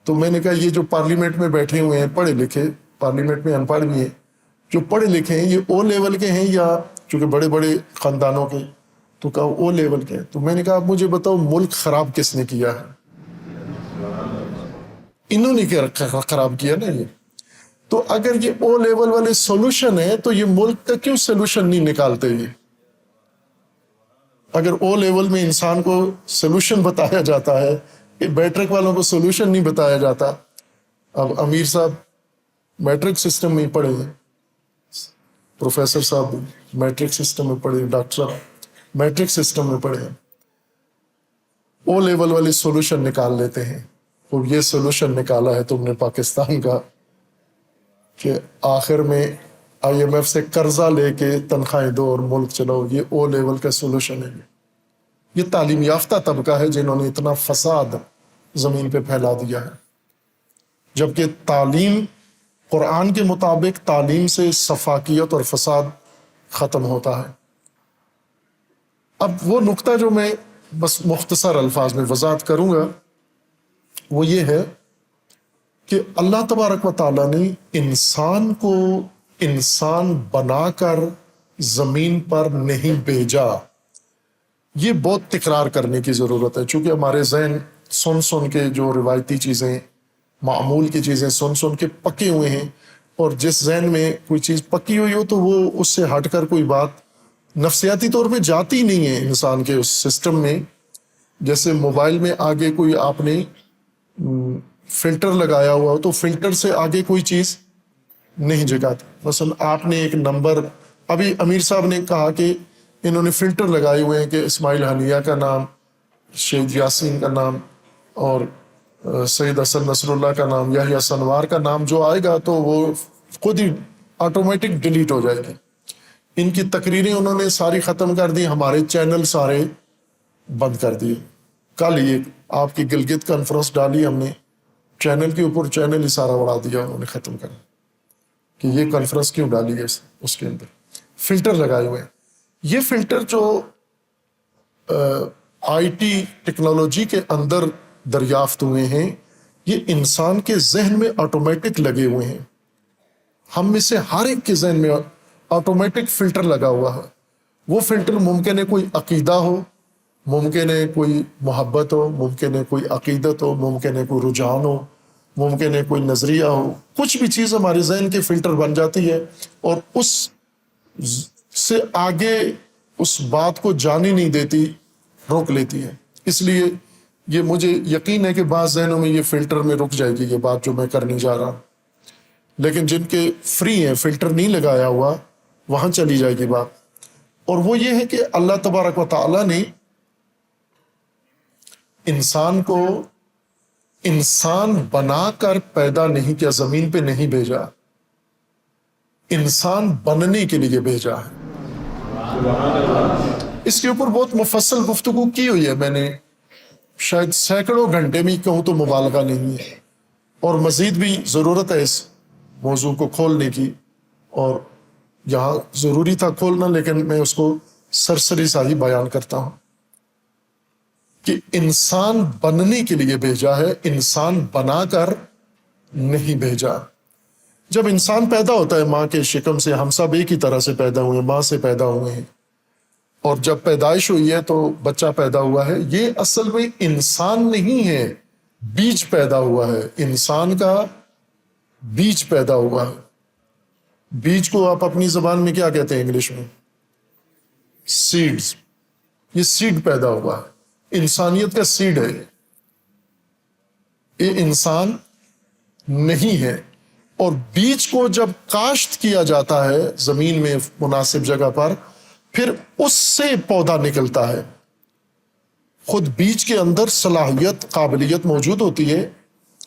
تو میں نے کہا یہ جو پارلیمنٹ میں بیٹھے ہوئے ہیں پڑھے لکھے، پارلیمنٹ میں ان پڑھ بھی ہیں، جو پڑھے لکھے ہیں یہ او لیول کے ہیں یا چونکہ بڑے بڑے خاندانوں کے؟ تو کہا او لیول کے۔ تو میں نے کہا اب مجھے بتاؤ ملک خراب کس نے کیا ہے؟ انہوں نے کیا خراب کیا نا یہ۔ تو اگر یہ او لیول والے سولوشن ہے تو یہ ملک کا کیوں سولوشن نہیں نکالتے؟ یہ اگر او لیول میں انسان کو سولوشن بتایا جاتا ہے، میٹرک والوں کو سولوشن نہیں بتایا جاتا۔ اب امیر صاحب میٹرک سسٹم میں پڑھے ہیں، پروفیسر صاحب میٹرک سسٹم میں پڑھے ہیں، ڈاکٹر صاحب میٹرک سسٹم میں پڑھے ہیں، او لیول والے سولوشن نکال لیتے ہیں۔ اور یہ سولوشن نکالا ہے تم نے پاکستان کا کہ آخر میں آئی ایم ایف سے قرضہ لے کے تنخواہیں دو اور ملک چلاؤ، یہ او لیول کا سولوشن ہے۔ یہ تعلیم یافتہ طبقہ ہے جنہوں نے اتنا فساد زمین پہ پھیلا دیا ہے، جبکہ تعلیم قرآن کے مطابق تعلیم سے سفاکیت اور فساد ختم ہوتا ہے۔ اب وہ نقطہ جو میں بس مختصر الفاظ میں وضاحت کروں گا وہ یہ ہے کہ اللہ تبارک و تعالیٰ نے انسان کو انسان بنا کر زمین پر نہیں بھیجا۔ یہ بہت تکرار کرنے کی ضرورت ہے، چونکہ ہمارے ذہن سن سن کے جو روایتی چیزیں، معمول کی چیزیں سن سن کے پکے ہوئے ہیں، اور جس ذہن میں کوئی چیز پکی ہوئی ہو تو وہ اس سے ہٹ کر کوئی بات نفسیاتی طور پہ جاتی نہیں ہے انسان کے اس سسٹم میں۔ جیسے موبائل میں آگے کوئی آپ نے فلٹر لگایا ہوا ہو تو فلٹر سے آگے کوئی چیز نہیں جگاتی۔ مثلا آپ نے ایک نمبر، ابھی امیر صاحب نے کہا کہ انہوں نے فلٹر لگائے ہوئے ہیں کہ اسماعیل حنیہ کا نام، شہید یاسین کا نام اور سید حسن نصر اللہ کا نام، یحییٰ سنوار کا نام جو آئے گا تو وہ خود ہی آٹومیٹک ڈیلیٹ ہو جائے گی۔ ان کی تقریریں انہوں نے ساری ختم کر دی، ہمارے چینل سارے بند کر دیے۔ کل یہ آپ کی گلگت کانفرنس ڈالی ہم نے، چینل کے اوپر چینل ہی سارا اڑا دیا انہوں نے، ختم کر کہ یہ کانفرنس کیوں ڈالی ہے اس کے اندر فلٹر لگائے ہوئے ہیں۔ یہ فلٹر جو آئی ٹی ٹیکنالوجی کے اندر دریافت ہوئے ہیں یہ انسان کے ذہن میں آٹومیٹک لگے ہوئے ہیں۔ ہم میں سے ہر ایک کے ذہن میں آٹومیٹک فلٹر لگا ہوا ہے۔ وہ فلٹر ممکن ہے کوئی عقیدہ ہو، ممکن ہے کوئی محبت ہو، ممکن ہے کوئی عقیدت ہو، ممکن ہے کوئی رجحان ہو، ممکن ہے کوئی نظریہ ہو، کچھ بھی چیز ہمارے ذہن کے فلٹر بن جاتی ہے اور اس سے آگے اس بات کو جانے نہیں دیتی، روک لیتی ہے۔ اس لیے یہ مجھے یقین ہے کہ بعض ذہنوں میں یہ فلٹر میں رک جائے گی یہ بات جو میں کرنے جا رہا ہوں، لیکن جن کے فری ہیں، فلٹر نہیں لگایا ہوا، وہاں چلی جائے گی بات۔ اور وہ یہ ہے کہ اللہ تبارک و تعالیٰ نے انسان کو انسان بنا کر پیدا نہیں کیا، زمین پہ نہیں بھیجا۔ انسان بننے کے لیے بھیجا ہے۔ اس کے اوپر بہت مفصل گفتگو کی ہوئی ہے میں نے، شاید سینکڑوں گھنٹے میں کہوں تو مبالغہ نہیں ہے، اور مزید بھی ضرورت ہے اس موضوع کو کھولنے کی، اور یہاں ضروری تھا کھولنا، لیکن میں اس کو سرسری سا ہی بیان کرتا ہوں کہ انسان بننے کے لیے بھیجا ہے، انسان بنا کر نہیں بھیجا۔ جب انسان پیدا ہوتا ہے ماں کے شکم سے، ہم سب ایک ہی طرح سے پیدا ہوئے ہیں، ماں سے پیدا ہوئے ہیں، اور جب پیدائش ہوئی ہے تو بچہ پیدا ہوا ہے، یہ اصل میں انسان نہیں ہے، بیج پیدا ہوا ہے، انسان کا بیج پیدا ہوا ہے۔ بیج کو آپ اپنی زبان میں کیا کہتے ہیں انگلش میں؟ سیڈز۔ یہ سیڈ پیدا ہوا ہے، انسانیت کا سیڈ ہے یہ انسان نہیں ہے۔ اور بیج کو جب کاشت کیا جاتا ہے زمین میں مناسب جگہ پر، پھر اس سے پودا نکلتا ہے۔ خود بیج کے اندر صلاحیت، قابلیت موجود ہوتی ہے،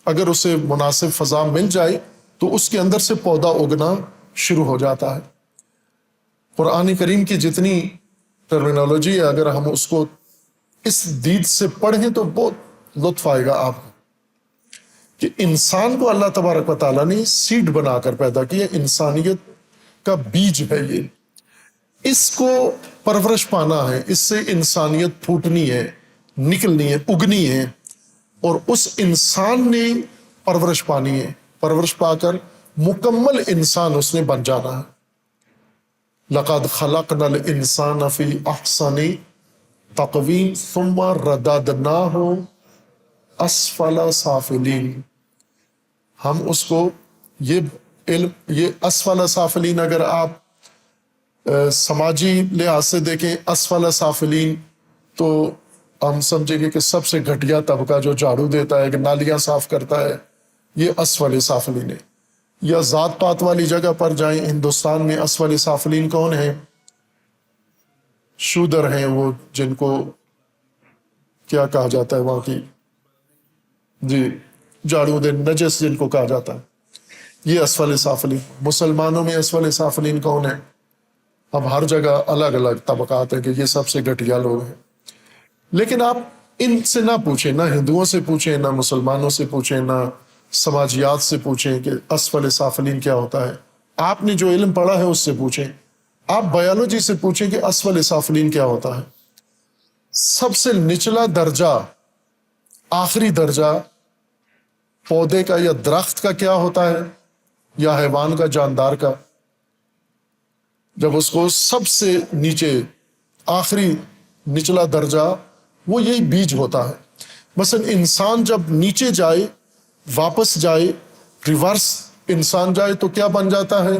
اگر اسے مناسب فضا مل جائے تو اس کے اندر سے پودا اگنا شروع ہو جاتا ہے۔ قرآن کریم کی جتنی ٹرمینالوجی ہے، اگر ہم اس کو اس دید سے پڑھیں تو بہت لطف آئے گا آپ کو، کہ انسان کو اللہ تبارک و تعالیٰ نے سیڈ بنا کر پیدا کیا، انسانیت کا بیج ہے یہ، اس کو پرورش پانا ہے، اس سے انسانیت پھوٹنی ہے، نکلنی ہے، اگنی ہے، اور اس انسان نے پرورش پانی ہے، پرورش پا کر مکمل انسان اس نے بن جانا ہے۔ لَقَدْ خَلَقْنَا الْإِنسَانَ فِي أَحْسَنِ تَقْوِيمٍ ثُمَّ رَدَدْنَاهُ أَسْفَلَ سَافِلِينَ۔ ہم اس کو یہ اسفل سافلین، اگر آپ سماجی لحاظ سے دیکھیں اسفل سافلین، تو ہم سمجھیں گے کہ سب سے گھٹیا طبقہ جو جھاڑو دیتا ہے، کہ نالیاں صاف کرتا ہے، یہ اسفل سافلین ہے۔ یا ذات پات والی جگہ پر جائیں، ہندوستان میں اسفل سافلین کون ہیں؟ شودر ہیں، وہ جن کو کیا کہا جاتا ہے وہاں کی، جی جھاڑو دے نجس جن کو کہا جاتا ہے، یہ اسفل سافلین۔ مسلمانوں میں اسفل سافلین کون ہیں؟ اب ہر جگہ الگ الگ طبقات ہیں کہ یہ سب سے گھٹیا لوگ ہیں، لیکن آپ ان سے نہ پوچھیں، نہ ہندوؤں سے پوچھیں، نہ مسلمانوں سے پوچھیں، نہ سماجیات سے پوچھیں کہ اسفل سافلین کیا ہوتا ہے۔ آپ نے جو علم پڑھا ہے اس سے پوچھیں، آپ بایولوجی سے پوچھیں کہ اسفل سافلین کیا ہوتا ہے۔ سب سے نچلا درجہ، آخری درجہ پودے کا یا درخت کا کیا ہوتا ہے، یا حیوان کا، جاندار کا؟ جب اس کو سب سے نیچے آخری نچلا درجہ، وہ یہی بیج ہوتا ہے۔ مثلا انسان جب نیچے جائے، واپس جائے، ریورس انسان جائے تو کیا بن جاتا ہے؟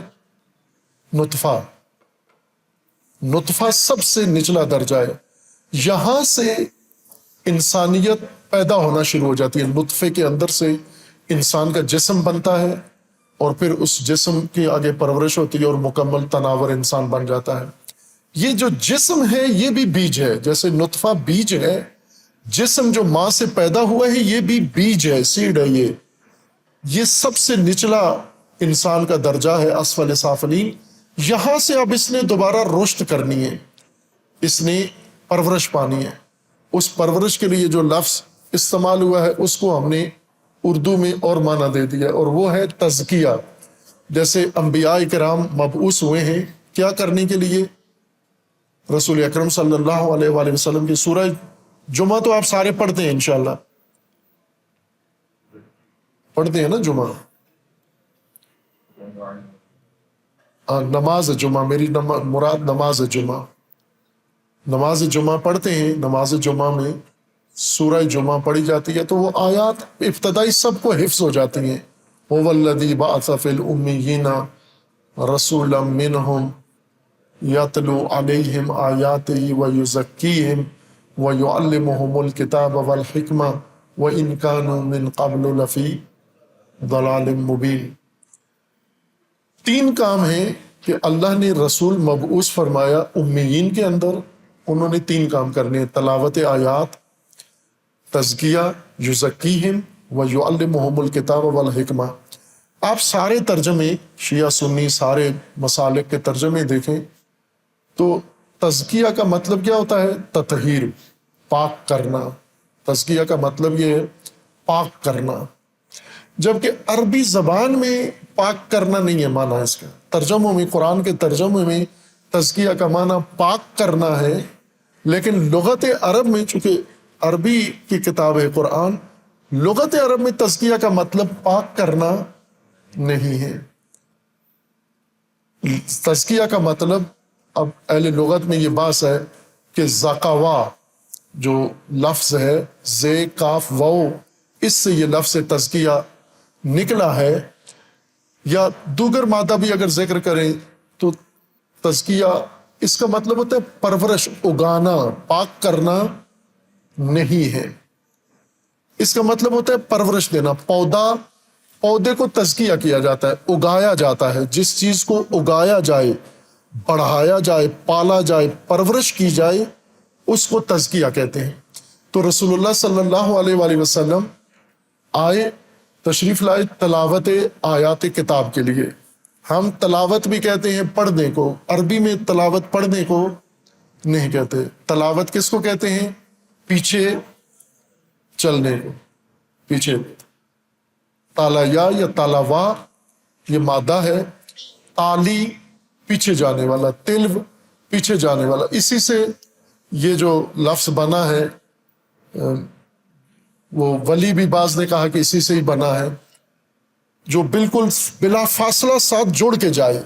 نطفہ۔ نطفہ سب سے نچلا درجہ ہے، یہاں سے انسانیت پیدا ہونا شروع ہو جاتی ہے۔ نطفے کے اندر سے انسان کا جسم بنتا ہے، اور پھر اس جسم کی آگے پرورش ہوتی ہے اور مکمل تناور انسان بن جاتا ہے۔ یہ جو جسم ہے یہ بھی بیج ہے، جیسے نطفہ بیج ہے، جسم جو ماں سے پیدا ہوا ہے یہ بھی بیج ہے، سیڈ ہے۔ یہ سب سے نچلا انسان کا درجہ ہے، اسفل سافلین۔ یہاں سے اب اس نے دوبارہ رشد کرنی ہے، اس نے پرورش پانی ہے۔ اس پرورش کے لیے جو لفظ استعمال ہوا ہے اس کو ہم نے اردو میں اور معنی دے دیا، اور وہ ہے تزکیہ۔ جیسے انبیاء کرام مبعوث ہوئے ہیں کیا کرنے کے لیے؟ رسول اکرم صلی اللہ علیہ وآلہ وسلم کی سورہ جمعہ تو آپ سارے پڑھتے ہیں انشاءاللہ، پڑھتے ہیں نا جمعہ؟ نماز جمعہ، میری مراد نماز جمعہ، نماز جمعہ پڑھتے ہیں۔ نماز جمعہ میں سورہ جمعہ پڑھی جاتی ہے تو وہ آیات ابتدائی سب کو حفظ ہو جاتی ہیں۔ هو الذی بعث فی الأمیین رسولا منہم یتلو علیہم آیاتہ ویزکیہم ویعلمہم الکتاب والحکمہ وإن کانوا من قبل لفی ضلال مبین۔ تین کام ہیں کہ اللہ نے رسول مبعوث فرمایا امیین کے اندر، انہوں نے تین کام کرنے ہیں: تلاوت آیات، تزکیہ، یزکیہم ویعلمہم الکتاب والحکمہ۔ آپ سارے ترجمے شیعہ سنی سارے مسالک کے ترجمے دیکھیں تو تزکیہ کا مطلب کیا ہوتا ہے؟ تطہیر، پاک کرنا۔ تزکیہ کا مطلب یہ ہے پاک کرنا، جبکہ عربی زبان میں پاک کرنا نہیں ہے معنی اس کا۔ ترجموں میں، قرآن کے ترجمے میں تزکیہ کا معنی پاک کرنا ہے، لیکن لغت عرب میں، چونکہ عربی کی کتاب ہے قرآن، لغت عرب میں تزکیہ کا مطلب پاک کرنا نہیں ہے۔ تزکیہ کا مطلب، اب اہل لغت میں یہ بات ہے کہ زکوا جو لفظ ہے، زے کاف واو، اس سے یہ لفظ تزکیہ نکلا ہے، یا دوگر مادہ بھی اگر ذکر کریں تو تزکیہ اس کا مطلب ہوتا ہے پرورش، اگانا، پاک کرنا نہیں ہے۔ اس کا مطلب ہوتا ہے پرورش دینا۔ پودے کو تزکیہ کیا جاتا ہے، اگایا جاتا ہے۔ جس چیز کو اگایا جائے، بڑھایا جائے، پالا جائے، پرورش کی جائے، اس کو تزکیہ کہتے ہیں۔ تو رسول اللہ صلی اللہ علیہ وآلہ وسلم آئے، تشریف لائے تلاوت آیات کتاب کے لیے۔ ہم تلاوت بھی کہتے ہیں پڑھنے کو، عربی میں تلاوت پڑھنے کو نہیں کہتے۔ تلاوت کس کو کہتے ہیں؟ پیچھے چلنے کو، پیچھے۔ تالیہ یا تالاوا یہ مادہ ہے، تالی پیچھے جانے والا، تلو پیچھے جانے والا، اسی سے یہ جو لفظ بنا ہے، وہ ولی بھی بعض نے کہا کہ اسی سے ہی بنا ہے، جو بالکل بلا فاصلہ ساتھ جوڑ کے جائے،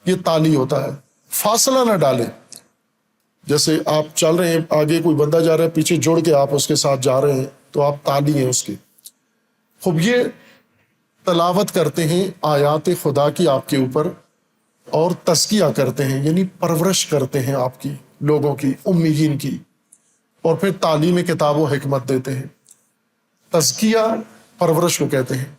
یہ تالی ہوتا ہے، فاصلہ نہ ڈالے۔ جیسے آپ چل رہے ہیں، آگے کوئی بندہ جا رہا ہے، پیچھے جوڑ کے آپ اس کے ساتھ جا رہے ہیں، تو آپ تالی ہیں اس کی۔ خوب یہ تلاوت کرتے ہیں آیات خدا کی آپ کے اوپر، اور تزکیہ کرتے ہیں، یعنی پرورش کرتے ہیں آپ کی، لوگوں کی، امیین کی، اور پھر تعلیم کتاب و حکمت دیتے ہیں۔ تزکیہ پرورش کو کہتے ہیں۔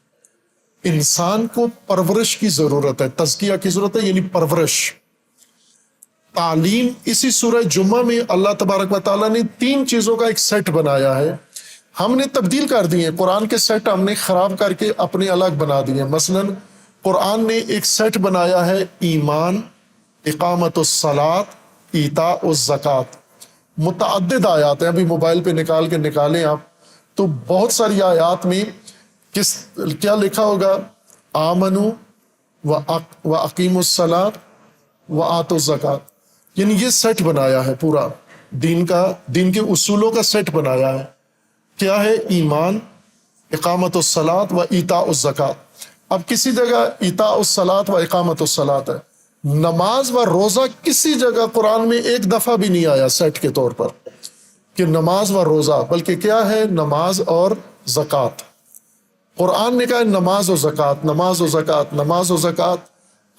انسان کو پرورش کی ضرورت ہے، تزکیہ کی ضرورت ہے، یعنی پرورش۔ تعلیم، اسی سورہ جمعہ میں اللہ تبارک و تعالیٰ نے 3 چیزوں کا ایک سیٹ بنایا ہے، ہم نے تبدیل کر دیے۔ قرآن کے سیٹ ہم نے خراب کر کے اپنے الگ بنا دیے۔ مثلا قرآن نے ایک سیٹ بنایا ہے ایمان، اقامت الصلاۃ، ایتاء الزکوٰۃ۔ متعدد آیات ہیں، ابھی موبائل پہ نکال کے نکالیں آپ تو بہت ساری آیات میں کیا لکھا ہوگا؟ آمنو و اقیموا الصلاۃ و آتوا الزکوٰۃ۔ یعنی یہ سیٹ بنایا ہے پورا دین کا، دین کے اصولوں کا سیٹ بنایا ہے۔ کیا ہے؟ ایمان، اقامت الصلاۃ و ایتاء الزکوٰۃ۔ اب کسی جگہ ایتاء الصلاۃ و اقامت الصلاۃ ہے، نماز و روزہ کسی جگہ قرآن میں ایک دفعہ بھی نہیں آیا سیٹ کے طور پر کہ نماز و روزہ، بلکہ کیا ہے؟ نماز اور زکوٰۃ۔ قرآن نے کہا نماز و زکوٰۃ، نماز و زکوٰۃ، نماز و زکوٰۃ۔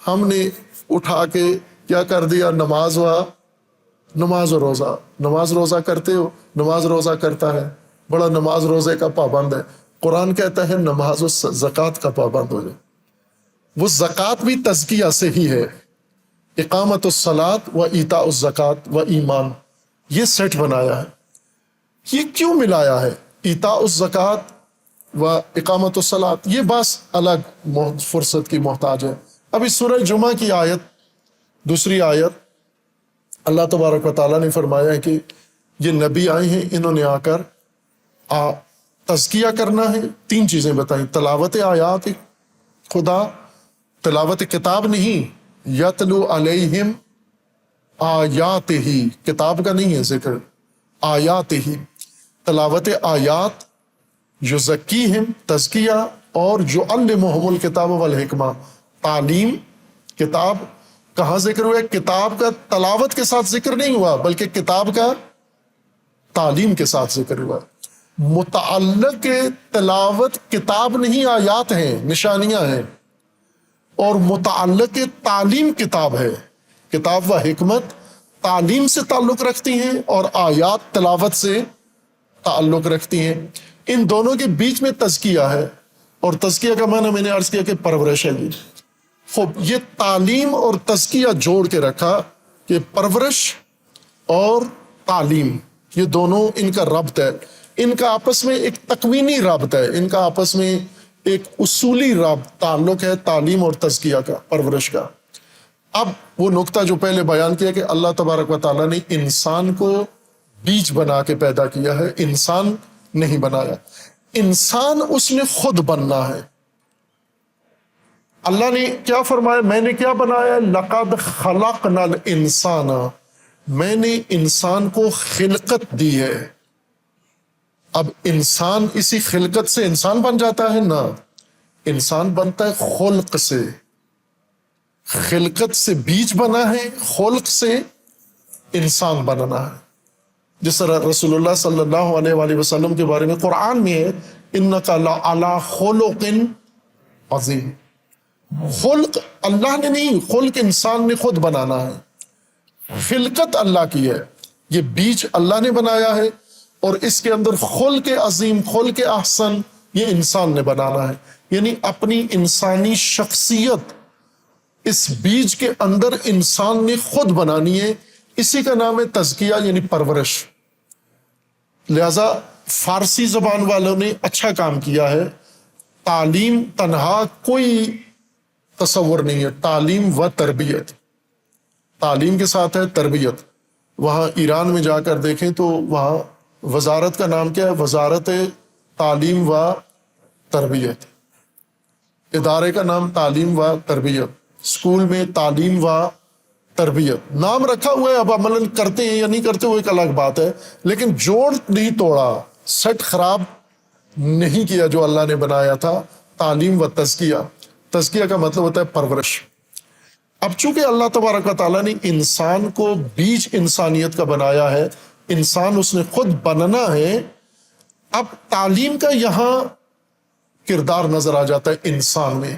ہم نے اٹھا کے کیا کر دیا؟ نماز و روزہ۔ نماز روزہ کرتے ہو؟ نماز روزہ کرتا ہے، بڑا نماز روزے کا پابند ہے۔ قرآن کہتا ہے نماز و زکوٰۃ کا پابند ہو جائے۔ وہ زکوٰۃ بھی تزکیہ سے ہی ہے۔ اقامت الصلاۃ و ایتاء الزکوٰۃ و ایمان، یہ سیٹ بنایا ہے۔ یہ کیوں ملایا ہے؟ ایتاء الزکوٰۃ و اقامت الصلاۃ، یہ بس الگ فرصت کی محتاج ہے۔ ابھی سورہ جمعہ کی آیت، دوسری آیت، اللہ تبارک و تعالیٰ نے فرمایا ہے کہ یہ نبی آئے ہیں، انہوں نے آ کر تزکیہ کرنا ہے۔ 3 چیزیں بتائیں، تلاوت آیات خدا، تلاوت کتاب نہیں، یتلو علیہم آیات ہی، کتاب کا نہیں ہے ذکر، آیات ہی، تلاوت آیات، یزکیہم تزکیہ، اور یعلمہم الکتاب والحکمہ، تعلیم۔ کتاب کہاں ذکر ہوا ہے؟ کتاب کا تلاوت کے ساتھ ذکر نہیں ہوا، بلکہ کتاب کا تعلیم کے ساتھ ذکر ہوا۔ متعلق تلاوت کتاب نہیں، آیات ہیں، نشانیاں ہیں، اور متعلق تعلیم کتاب ہے۔ کتاب و حکمت تعلیم سے تعلق رکھتی ہیں، اور آیات تلاوت سے تعلق رکھتی ہیں۔ ان دونوں کے بیچ میں تزکیہ ہے، اور تزکیہ کا معنی میں نے عرض کیا کہ پرورش ہے۔ خوب، یہ تعلیم اور تزکیہ جوڑ کے رکھا کہ پرورش اور تعلیم، یہ دونوں ان کا ربط ہے، ان کا آپس میں ایک تکوینی ربط ہے، ان کا آپس میں ایک اصولی تعلق ہے تعلیم اور تزکیہ کا، پرورش کا۔ اب وہ نقطہ جو پہلے بیان کیا کہ اللہ تبارک و تعالیٰ نے انسان کو بیج بنا کے پیدا کیا ہے، انسان نہیں بنایا، انسان اس نے خود بننا ہے۔ اللہ نے کیا فرمایا؟ میں نے کیا بنایا؟ لقد خلقنا الانسان، میں نے انسان کو خلقت دی ہے۔ اب انسان اسی خلقت سے انسان بن جاتا ہے؟ نہ، انسان بنتا ہے خلق سے، خلقت سے بیج بنا ہے، خلق سے انسان بننا ہے۔ جس طرح رسول اللہ صلی اللہ علیہ وآلہ وسلم کے بارے میں قرآن میں ہے انک لعلی خلق عظیم۔ خلق اللہ نے نہیں، خلق انسان نے خود بنانا ہے، خلقت اللہ کی ہے، یہ بیج اللہ نے بنایا ہے، اور اس کے اندر خلق عظیم، خلق احسن یہ انسان نے بنانا ہے۔ یعنی اپنی انسانی شخصیت اس بیج کے اندر انسان نے خود بنانی ہے، اسی کا نام ہے تزکیہ یعنی پرورش۔ لہذا فارسی زبان والوں نے اچھا کام کیا ہے، تعلیم تنہا کوئی تصور نہیں ہے، تعلیم و تربیت، تعلیم کے ساتھ ہے تربیت۔ وہاں ایران میں جا کر دیکھیں تو وہاں وزارت کا نام کیا ہے؟ وزارت تعلیم و تربیت، ادارے کا نام تعلیم و تربیت، اسکول میں تعلیم و تربیت نام رکھا ہوا ہے۔ اب عملاً کرتے ہیں یا نہیں کرتے وہ ایک الگ بات ہے، لیکن جوڑ نہیں توڑا، سیٹ خراب نہیں کیا جو اللہ نے بنایا تھا۔ تعلیم و تزکیہ، تزکیہ کا مطلب ہوتا ہے پرورش۔ اب چونکہ اللہ تبارک و تعالیٰ نے انسان کو بیج انسانیت کا بنایا ہے، انسان اس نے خود بننا ہے، اب تعلیم کا یہاں کردار نظر آ جاتا ہے انسان میں،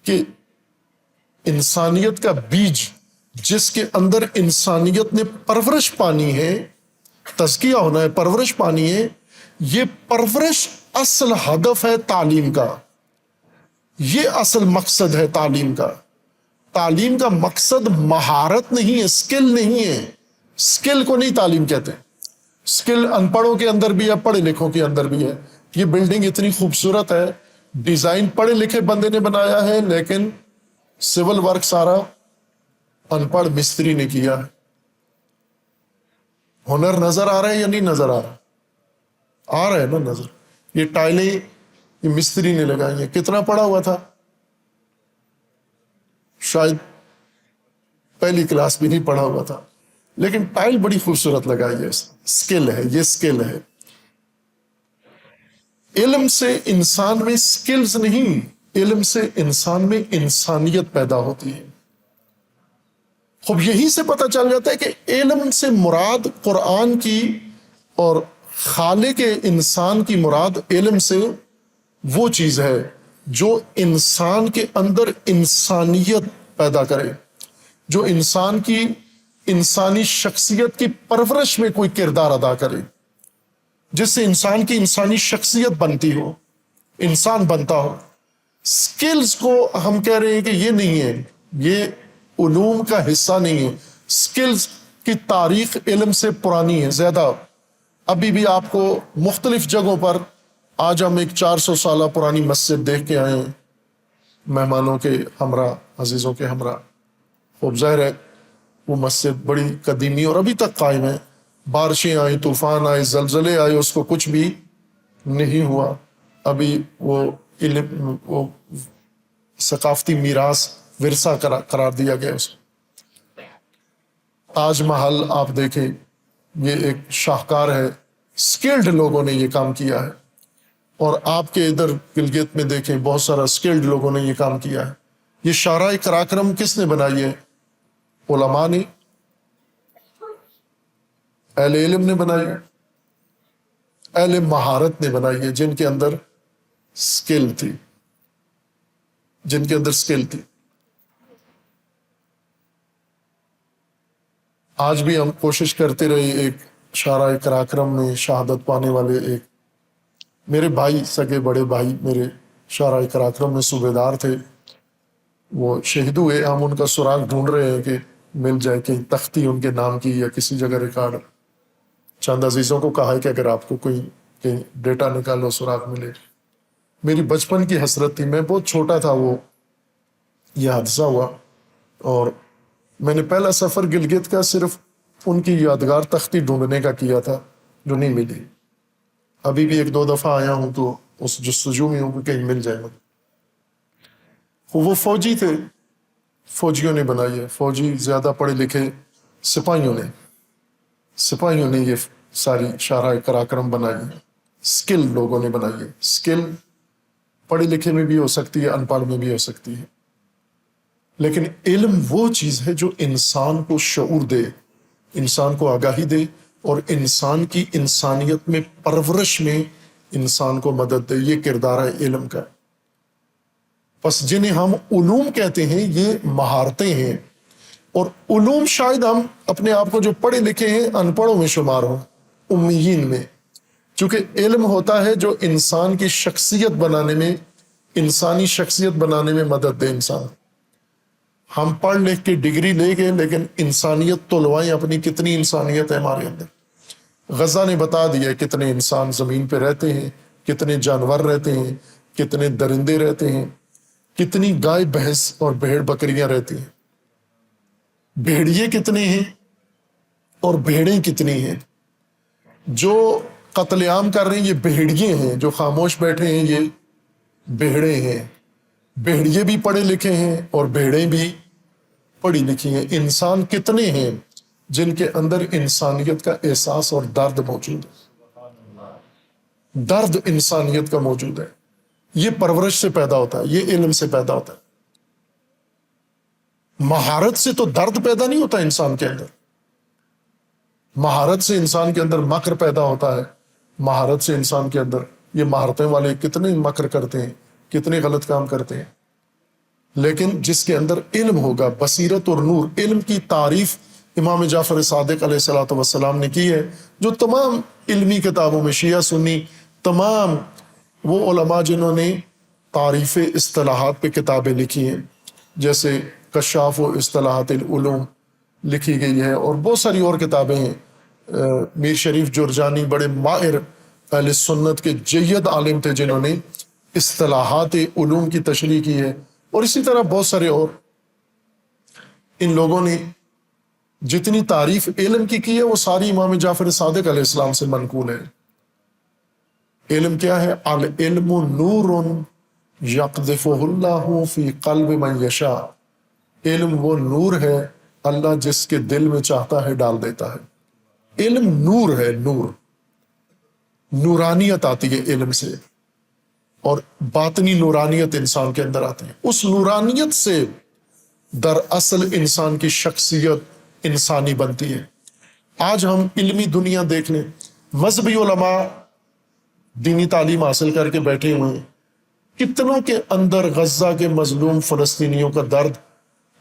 کہ انسانیت کا بیج جس کے اندر انسانیت نے پرورش پانی ہے، تزکیہ ہونا ہے، پرورش پانی ہے، یہ پرورش اصل ہدف ہے تعلیم کا، یہ اصل مقصد ہے تعلیم کا۔ تعلیم کا مقصد مہارت نہیں ہے، سکل نہیں ہے، سکل کو نہیں تعلیم کہتے۔ سکل ان پڑھوں کے اندر بھی ہے، پڑھے لکھوں کے اندر بھی ہے۔ یہ بلڈنگ اتنی خوبصورت ہے، ڈیزائن پڑھے لکھے بندے نے بنایا ہے، لیکن سول ورک سارا ان پڑھ مستری نے کیا ہے۔ ہنر نظر آ رہا ہے یا نہیں نظر آ رہا؟ آ رہا ہے نا نظر۔ یہ ٹائلیں یہ مستری نے لگائی ہیں، کتنا پڑھا ہوا تھا؟ شاید پہلی کلاس بھی نہیں پڑھا ہوا تھا، لیکن ٹائل بڑی خوبصورت لگائی ہے۔ سکل ہے، یہ سکل ہے۔ علم سے انسان میں سکلز نہیں، علم سے انسان میں انسانیت پیدا ہوتی ہے۔ خوب یہی سے پتہ چل جاتا ہے کہ علم سے مراد قرآن کی اور خالق انسان کی مراد علم سے وہ چیز ہے جو انسان کے اندر انسانیت پیدا کرے، جو انسان کی انسانی شخصیت کی پرورش میں کوئی کردار ادا کرے، جس سے انسان کی انسانی شخصیت بنتی ہو، انسان بنتا ہو۔ سکلز کو ہم کہہ رہے ہیں کہ یہ نہیں ہے، یہ علوم کا حصہ نہیں ہے۔ سکلز کی تاریخ علم سے پرانی ہے زیادہ۔ ابھی بھی آپ کو مختلف جگہوں پر، آج ہم ایک 400 سالہ پرانی مسجد دیکھ کے آئے ہیں مہمانوں کے ہمراہ، عزیزوں کے ہمراہ۔ خوب ظاہر ہے وہ مسجد بڑی قدیمی اور ابھی تک قائم ہے۔ بارشیں آئیں، طوفان آئے، زلزلے آئے، اس کو کچھ بھی نہیں ہوا۔ ابھی وہ علم، وہ ثقافتی میراث، ورثہ قرار دیا گیا اس کو۔ تاج محل آپ دیکھیں، یہ ایک شاہکار ہے، سکلڈ لوگوں نے یہ کام کیا ہے۔ اور آپ کے ادھر گلگت میں دیکھیں، بہت سارا سکلڈ لوگوں نے یہ کام کیا ہے۔ یہ شاہراہ قراقرم کس نے بنائی ہے؟ علماء نے، اہل علم نے بنائی ہے، اہل مہارت نے بنائی ہے، جن کے اندر سکل تھی، جن کے اندر سکل تھی۔ آج بھی ہم کوشش کرتے رہے۔ ایک شاہراہ قراقرم میں شہادت پانے والے ایک میرے بھائی، سگے بڑے بھائی میرے، شاہراہ قراقرم میں صوبیدار تھے، وہ شہید ہوئے۔ ہم ان کا سراغ ڈھونڈ رہے ہیں کہ مل جائے کہیں تختی ان کے نام کی یا کسی جگہ ریکارڈ۔ چند عزیزوں کو کہا ہے کہ اگر آپ کو کوئی ڈیٹا نکالو، سراغ ملے۔ میری بچپن کی حسرت تھی، میں بہت چھوٹا تھا، وہ یہ حادثہ ہوا، اور میں نے پہلا سفر گلگت کا صرف ان کی یادگار تختی ڈھونڈنے کا کیا تھا جو نہیں ملی۔ ابھی بھی ایک دو دفعہ آیا ہوں تو اس جستجو میں ہوں کہ کہیں مل جائے گا۔ وہ فوجی تھے، فوجیوں نے بنائی ہے، فوجی زیادہ پڑھے لکھے سپاہیوں نے یہ ساری شاہراہ قراقرم بنائی ہے، سکل لوگوں نے بنائی ہے۔ سکل پڑھے لکھے میں بھی ہو سکتی ہے، ان پڑھ میں بھی ہو سکتی ہے، لیکن علم وہ چیز ہے جو انسان کو شعور دے، انسان کو آگاہی دے، اور انسان کی انسانیت میں پرورش میں انسان کو مدد دے۔ یہ کردار ہے علم کا۔ پس جنہیں ہم علوم کہتے ہیں یہ مہارتیں ہیں، اور علوم شاید ہم اپنے آپ کو جو پڑھے لکھے ہیں ان پڑھوں میں شمار ہوں، امیین میں، چونکہ علم ہوتا ہے جو انسان کی شخصیت بنانے میں، انسانی شخصیت بنانے میں مدد دے انسان۔ ہم پڑھ لکھ کے ڈگری لے گئے لیکن انسانیت تو لوائیں اپنی، کتنی انسانیت ہے ہمارے اندر۔ غزہ نے بتا دیا کتنے انسان زمین پہ رہتے ہیں، کتنے جانور رہتے ہیں، کتنے درندے رہتے ہیں، کتنی گائے بھینس اور بھیڑ بکریاں رہتی ہیں، بھیڑیے کتنے ہیں اور بھیڑیں کتنی ہیں۔ جو قتل عام کر رہے ہیں یہ بھیڑیے ہیں، جو خاموش بیٹھے ہیں یہ بھیڑیں ہیں۔ بھیڑیے بھی پڑھے لکھے ہیں اور بھیڑیں بھی پڑھی لکھی ہیں۔ انسان کتنے ہیں جن کے اندر انسانیت کا احساس اور درد موجود ہے، درد انسانیت کا موجود ہے۔ یہ پرورش سے پیدا ہوتا ہے، یہ علم سے پیدا ہوتا ہے۔ مہارت سے تو درد پیدا نہیں ہوتا انسان کے اندر، مہارت سے انسان کے اندر مکر پیدا ہوتا ہے، مہارت سے انسان کے اندر، یہ مہارتیں والے کتنے مکر کرتے ہیں، کتنے غلط کام کرتے ہیں۔ لیکن جس کے اندر علم ہوگا، بصیرت اور نور، علم کی تعریف امام جعفر صادق علیہ الصلوۃ والسلام نے کی ہے، جو تمام علمی کتابوں میں، شیعہ سنی تمام وہ علماء جنہوں نے تعریف اصطلاحات پہ کتابیں لکھی ہیں، جیسے کشاف و اصطلاحات العلوم لکھی گئی ہے، اور بہت ساری اور کتابیں ہیں۔ میر شریف جرجانی بڑے ماہر اہل سنت کے جید عالم تھے جنہوں نے اصطلاحات علوم کی تشریح کی ہے، اور اسی طرح بہت سارے اور۔ ان لوگوں نے جتنی تعریف علم کی ہے وہ ساری امام جعفر صادق علیہ السلام سے منقول ہے۔ علم کیا ہے؟ العلم نور یقذفہ اللہ فی قلب من یشاء۔ علم وہ نور ہے اللہ جس کے دل میں چاہتا ہے ڈال دیتا ہے۔ علم نور ہے، نور، نورانیت آتی ہے علم سے، اور باطنی نورانیت انسان کے اندر آتی ہے۔ اس نورانیت سے دراصل انسان کی شخصیت انسانی بنتی ہے۔ آج ہم علمی دنیا دیکھ لیں، مذہبی علماء دینی تعلیم حاصل کر کے بیٹھے ہوئے ہیں، کتنوں کے اندر غزہ کے مظلوم فلسطینیوں کا درد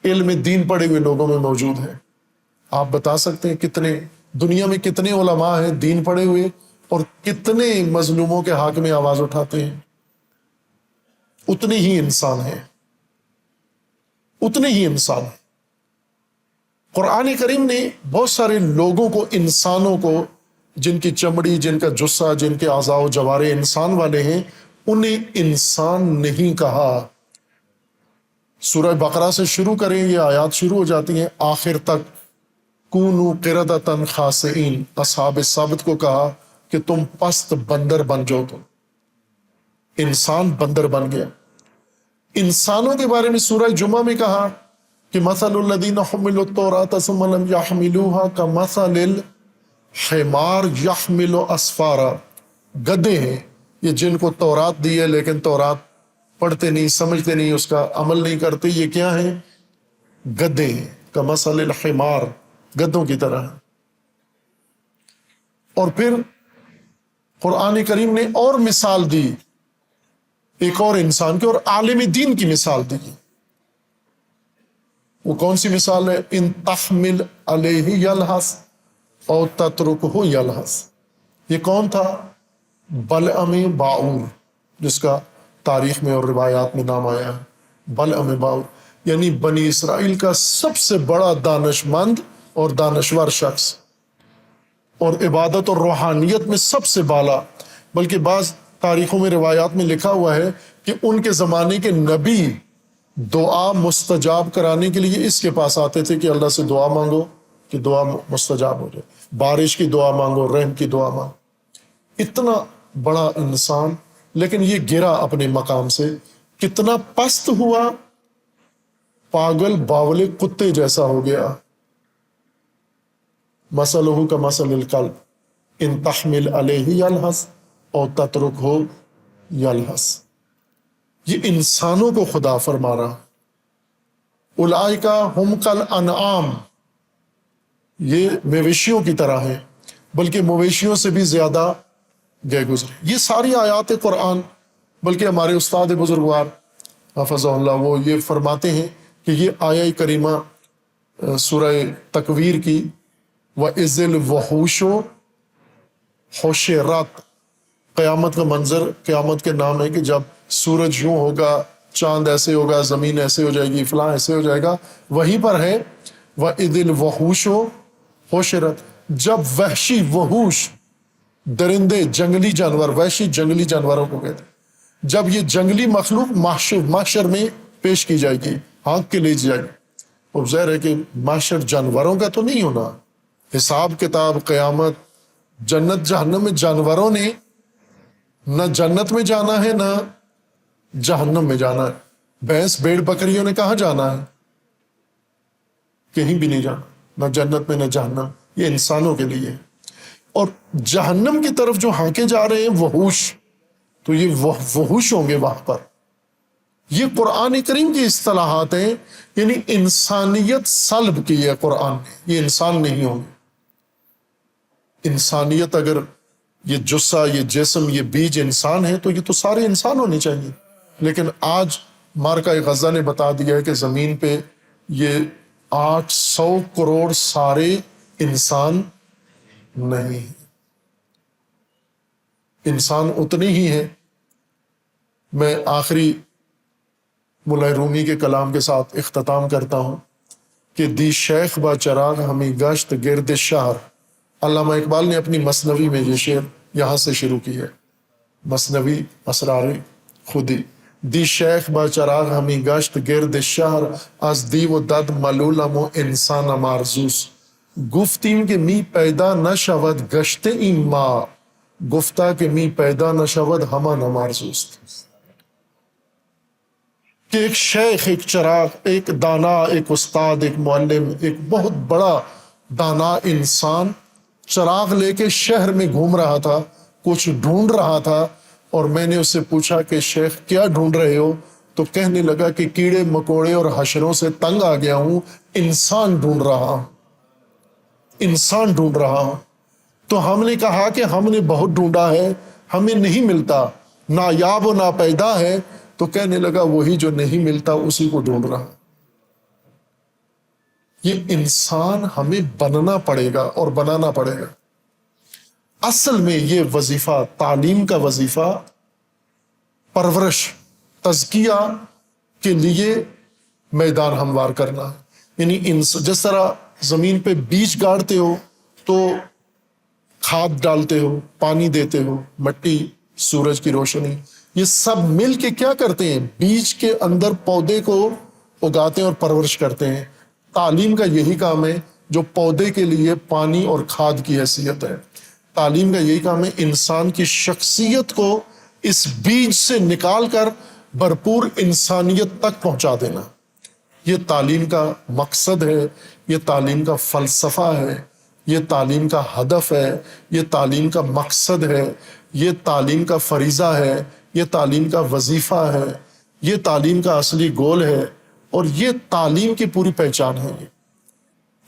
علم دین پڑھے ہوئے لوگوں میں موجود ہے۔ آپ بتا سکتے ہیں کتنے دنیا میں کتنے علماء ہیں دین پڑھے ہوئے، اور کتنے مظلوموں کے حق میں آواز اٹھاتے ہیں؟ اتنے ہی انسان ہیں، اتنے ہی انسان ہیں۔ قرآن کریم نے بہت سارے لوگوں کو، انسانوں کو، جن کی چمڑی، جن کا جسہ، جن کے اعضاء و جوارے انسان والے ہیں، انہیں انسان نہیں کہا۔ سورہ بقرہ سے شروع کریں، یہ آیات شروع ہو جاتی ہیں آخر تک، کونوا قردۃ خاسئین، اصحاب سبت کو کہا کہ تم پست بندر بن جاؤ، تم انسان بندر بن گیا۔ انسانوں کے بارے میں سورہ جمعہ میں کہا کہ مثل الذین حملوا التوراۃ ثم لم یحملوها کمثل الحمار یحمل اسفارا۔ گدھے ہیں یہ جن کو تورات دی ہے لیکن تورات پڑھتے نہیں، سمجھتے نہیں، اس کا عمل نہیں کرتے، یہ کیا ہیں؟ گدھے ہیں، کمثل الحمار، گدھوں کی طرح ہے۔ اور پھر قرآن کریم نے اور مثال دی ایک اور انسان کی، اور عالم دین کی مثال دی۔ وہ کون سی مثال ہے؟ ان تحمل علیہ یلہث او تترکہ یلہث۔ یہ کون تھا؟ بلعم باعور، جس کا تاریخ میں اور روایات میں نام آیا ہے، بلعم باعور، یعنی بنی اسرائیل کا سب سے بڑا دانش مند اور دانشور شخص، اور عبادت اور روحانیت میں سب سے بالا، بلکہ بعض تاریخوں میں روایات میں لکھا ہوا ہے کہ ان کے زمانے کے نبی دعا مستجاب کرانے کے لیے اس کے پاس آتے تھے کہ اللہ سے دعا مانگو کہ دعا مستجاب ہو جائے، بارش کی دعا مانگو، رحم کی دعا مانگو۔ اتنا بڑا انسان، لیکن یہ گرا اپنے مقام سے، کتنا پست ہوا، پاگل باولے کتے جیسا ہو گیا۔ مثلہ کمثل الکلب ان تحمل علیہ یلہث او تترکہ یلہث۔ یہ انسانوں کو خدا فرما رہا، اولئک ہم کالانعام، یہ مویشیوں کی طرح ہے، بلکہ مویشیوں سے بھی زیادہ گئے گزرے۔ یہ ساری آیات قرآن، بلکہ ہمارے استاد بزرگوار حفظہ اللہ وہ یہ فرماتے ہیں کہ یہ آیہ کریمہ سورہ تکویر کی وَإِذِ الْوُحُوشُ حُشِرَتْ، قیامت کا منظر، قیامت کے نام ہے کہ جب سورج یوں ہوگا، چاند ایسے ہوگا، زمین ایسے ہو جائے گی، فلاں ایسے ہو جائے گا، وہیں پر ہے وَإِذِ الْوُحُوشُ حُشِرَتْ، جب وحشی وحوش درندے، جنگلی جانور، وحشی جنگلی جانوروں کو کہتے ہیں، جب یہ جنگلی مخلوق محشر میں پیش کی جائے گی، ہانک کے لے جائے گی۔ اور ظاہر ہے کہ محشر جانوروں کا تو نہیں ہونا، حساب کتاب، قیامت، جنت جہنم میں جانوروں نے نہ جنت میں جانا ہے نہ جہنم میں جانا ہے۔ بھینس بھیڑ بکریوں نے کہاں جانا ہے؟ کہیں بھی نہیں جانا، نہ جنت میں نہ جہنم، یہ انسانوں کے لیے ہے۔ اور جہنم کی طرف جو ہانکے جا رہے ہیں وحوش، تو یہ وحوش ہوں گے وہاں پر۔ یہ قرآن کریم کی اصطلاحات ہیں، یعنی انسانیت سلب کی ہے قرآن نے، یہ انسان نہیں ہوں گے۔ انسانیت اگر یہ جثہ، یہ جسم، یہ بیج انسان ہے تو یہ تو سارے انسان ہونے چاہیے، لیکن آج مارکہ غزہ نے بتا دیا ہے کہ زمین پہ یہ 800 کروڑ سارے انسان نہیں ہیں، انسان اتنے ہی ہیں۔ میں آخری ملا رومی کے کلام کے ساتھ اختتام کرتا ہوں کہ دی شیخ با چراغ ہمیں گشت گرد شہر۔ علامہ اقبال نے اپنی مثنوی میں یہ شعر یہاں سے شروع کی ہے، مثنوی اسرار خودی۔ دی شیخ با چراغ ہمیں گشت گرد شہر، از دی و دد ملولم و انسان مارزوس۔ گفتیم کہ می پیدا نشود گشت این ما، گفتہ کہ می پیدا نشود ہما نمارزوست۔ کہ ایک شیخ، ایک چراغ، ایک دانا، ایک استاد، ایک معلم، ایک بہت بڑا دانا انسان چراغ لے کے شہر میں گھوم رہا تھا، کچھ ڈھونڈ رہا تھا، اور میں نے اس سے پوچھا کہ شیخ کیا ڈھونڈ رہے ہو؟ تو کہنے لگا کہ کیڑے مکوڑے اور حشروں سے تنگ آ گیا ہوں، انسان ڈھونڈ رہا ہوں، انسان ڈھونڈ رہا ہوں۔ تو ہم نے کہا کہ ہم نے بہت ڈھونڈا ہے، ہمیں نہیں ملتا، نایاب و ناپیدا ہے۔ تو کہنے لگا وہی جو نہیں ملتا اسی کو ڈھونڈ رہا۔ یہ انسان ہمیں بننا پڑے گا اور بنانا پڑے گا۔ اصل میں یہ وظیفہ، تعلیم کا وظیفہ، پرورش، تزکیہ کے لیے میدان ہموار کرنا ہے۔ یعنی جس طرح زمین پہ بیج گاڑتے ہو تو کھاد ڈالتے ہو، پانی دیتے ہو، مٹی، سورج کی روشنی، یہ سب مل کے کیا کرتے ہیں؟ بیج کے اندر پودے کو اگاتے ہیں اور پرورش کرتے ہیں۔ تعلیم کا یہی کام ہے جو پودے کے لیے پانی اور کھاد کی حیثیت ہے۔ تعلیم کا یہی کام ہے انسان کی شخصیت کو اس بیج سے نکال کر بھرپور انسانیت تک پہنچا دینا۔ یہ تعلیم کا مقصد ہے، یہ تعلیم کا فلسفہ ہے، یہ تعلیم کا ہدف ہے، یہ تعلیم کا مقصد ہے، یہ تعلیم کا فریضہ ہے، یہ تعلیم کا وظیفہ ہے، یہ تعلیم کا اصلی گول ہے، اور یہ تعلیم کی پوری پہچان ہے۔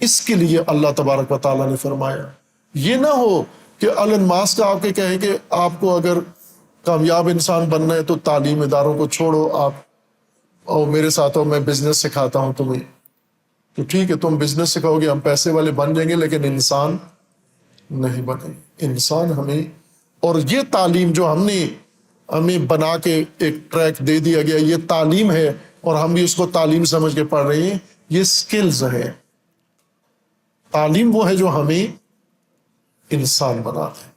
اس کے لیے اللہ تبارک و تعالیٰ نے فرمایا، یہ نہ ہو کہ ایلن ماسک آپ کے کہیں کہ آپ کو اگر کامیاب انسان بننا ہے تو تعلیم اداروں کو چھوڑو، آپ اور میرے ساتھ ہو، میں بزنس سکھاتا ہوں تمہیں۔ تو ٹھیک ہے، تم بزنس سکھاؤ گے، ہم پیسے والے بن جائیں گے، لیکن انسان نہیں بنے گے۔ انسان ہمیں، اور یہ تعلیم جو ہمیں بنا کے ایک ٹریک دے دیا گیا، یہ تعلیم ہے، اور ہم بھی اس کو تعلیم سمجھ کے پڑھ رہے ہیں، یہ سکلز ہے۔ تعلیم وہ ہے جو ہمیں انسان بناتا ہے،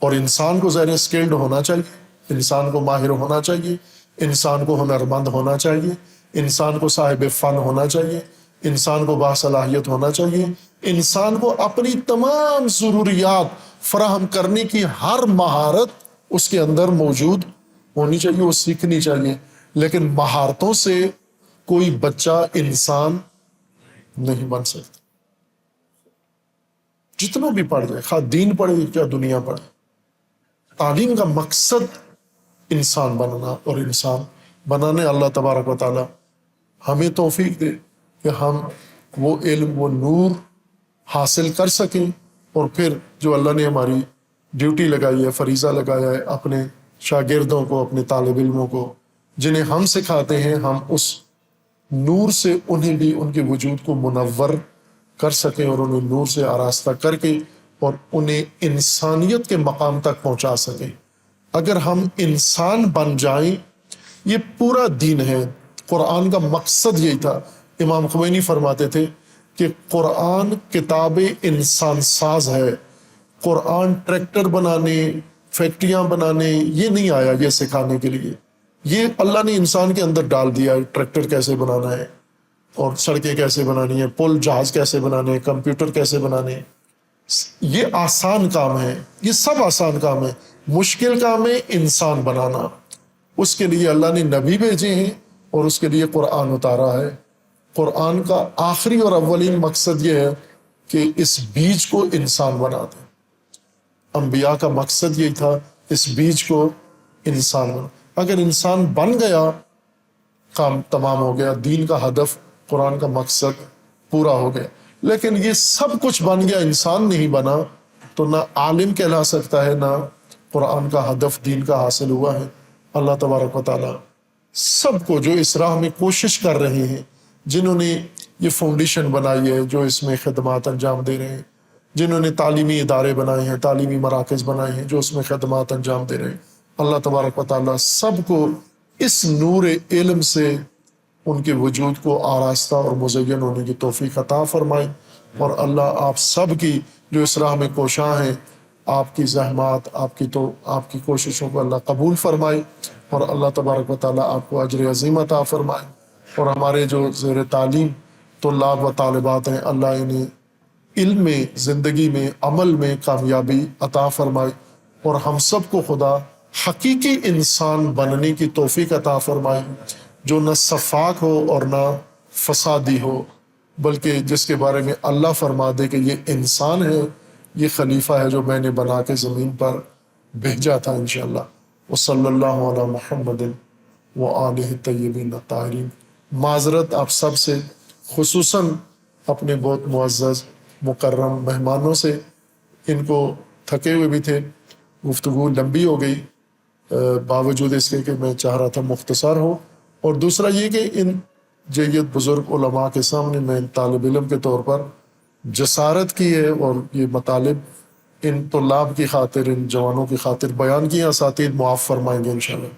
اور انسان کو ظاہر سکلڈ ہونا چاہیے، انسان کو ماہر ہونا چاہیے، انسان کو ہنرمند ہونا چاہیے، انسان کو صاحب فن ہونا چاہیے، انسان کو باصلاحیت ہونا چاہیے، انسان کو اپنی تمام ضروریات فراہم کرنے کی ہر مہارت اس کے اندر موجود ہونی چاہیے، وہ سیکھنی چاہیے۔ لیکن مہارتوں سے کوئی بچہ انسان نہیں بن سکتا، جتنا بھی پڑھ جائے، خواہ دین پڑھے یا دنیا پڑھے۔ تعلیم کا مقصد انسان بننا، اور انسان بنانے اللہ تبارک و تعالی ہمیں توفیق دے کہ ہم وہ علم، وہ نور حاصل کر سکیں، اور پھر جو اللہ نے ہماری ڈیوٹی لگائی ہے، فریضہ لگایا ہے، اپنے شاگردوں کو، اپنے طالب علموں کو جنہیں ہم سکھاتے ہیں، ہم اس نور سے انہیں بھی ان کے وجود کو منور کر سکیں، اور انہیں نور سے آراستہ کر کے اور انہیں انسانیت کے مقام تک پہنچا سکیں۔ اگر ہم انسان بن جائیں، یہ پورا دین ہے۔ قرآن کا مقصد یہی تھا۔ امام خمینی فرماتے تھے کہ قرآن کتاب انسان ساز ہے، قرآن ٹریکٹر بنانے، فیکٹریاں بنانے یہ نہیں آیا، یہ سکھانے کے لیے۔ یہ اللہ نے انسان کے اندر ڈال دیا ہے، ٹریکٹر کیسے بنانا ہے، اور سڑکیں کیسے بنانی ہیں، پل جہاز کیسے بنانے ہیں، کمپیوٹر کیسے بنانے ہیں۔ یہ آسان کام ہے، یہ سب آسان کام ہے۔ مشکل کام ہے انسان بنانا۔ اس کے لیے اللہ نے نبی بھیجے ہیں، اور اس کے لیے قرآن اتارا ہے۔ قرآن کا آخری اور اولین مقصد یہ ہے کہ اس بیج کو انسان بنا دے۔ انبیاء کا مقصد یہی تھا، اس بیج کو انسان بنا۔ اگر انسان بن گیا، کام تمام ہو گیا، دین کا ہدف، قرآن کا مقصد پورا ہو گیا۔ لیکن یہ سب کچھ بن گیا، انسان نہیں بنا، تو نہ عالم کہلا سکتا ہے، نہ قرآن کا ہدف دین کا حاصل ہوا ہے۔ اللہ تبارک و تعالی سب کو جو اس راہ میں کوشش کر رہے ہیں، جنہوں نے یہ فاؤنڈیشن بنائی ہے، جو اس میں خدمات انجام دے رہے ہیں، جنہوں نے تعلیمی ادارے بنائے ہیں، تعلیمی مراکز بنائے ہیں، جو اس میں خدمات انجام دے رہے ہیں، اللہ تبارک و تعالی سب کو اس نور علم سے ان کے وجود کو آراستہ اور مزین ہونے کی توفیق عطا فرمائے۔ اور اللہ آپ سب کی جو اس راہ میں کوشاں ہیں، آپ کی زحمات، آپ کی کوششوں کو اللہ قبول فرمائے، اور اللہ تبارک و تعالیٰ آپ کو اجر عظیم عطا فرمائے۔ اور ہمارے جو زیر تعلیم طلاب و طالبات ہیں، اللہ انہیں علم میں، زندگی میں، عمل میں کامیابی عطا فرمائے، اور ہم سب کو خدا حقیقی انسان بننے کی توفیق عطا فرمائے، جو نہ سفاک ہو اور نہ فسادی ہو، بلکہ جس کے بارے میں اللہ فرما دے کہ یہ انسان ہے، یہ خلیفہ ہے جو میں نے بنا کے زمین پر بھیجا تھا انشاءاللہ۔ وصلی اللہ علی محمد وآلہ الطیبین الطاہرین۔ معذرت آپ سب سے، خصوصاً اپنے بہت معزز مکرم مہمانوں سے، ان کو تھکے ہوئے بھی تھے، گفتگو لمبی ہو گئی، باوجود اس کے کہ میں چاہ رہا تھا مختصر ہو۔ اور دوسرا یہ کہ ان جید بزرگ علماء کے سامنے میں طالب علم کے طور پر جسارت کی ہے، اور یہ مطالب ان طلاب کی خاطر، ان جوانوں کی خاطر بیان کیا۔ اساتذہ معاف فرمائیں گے انشاءاللہ۔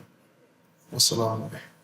السلام علیکم۔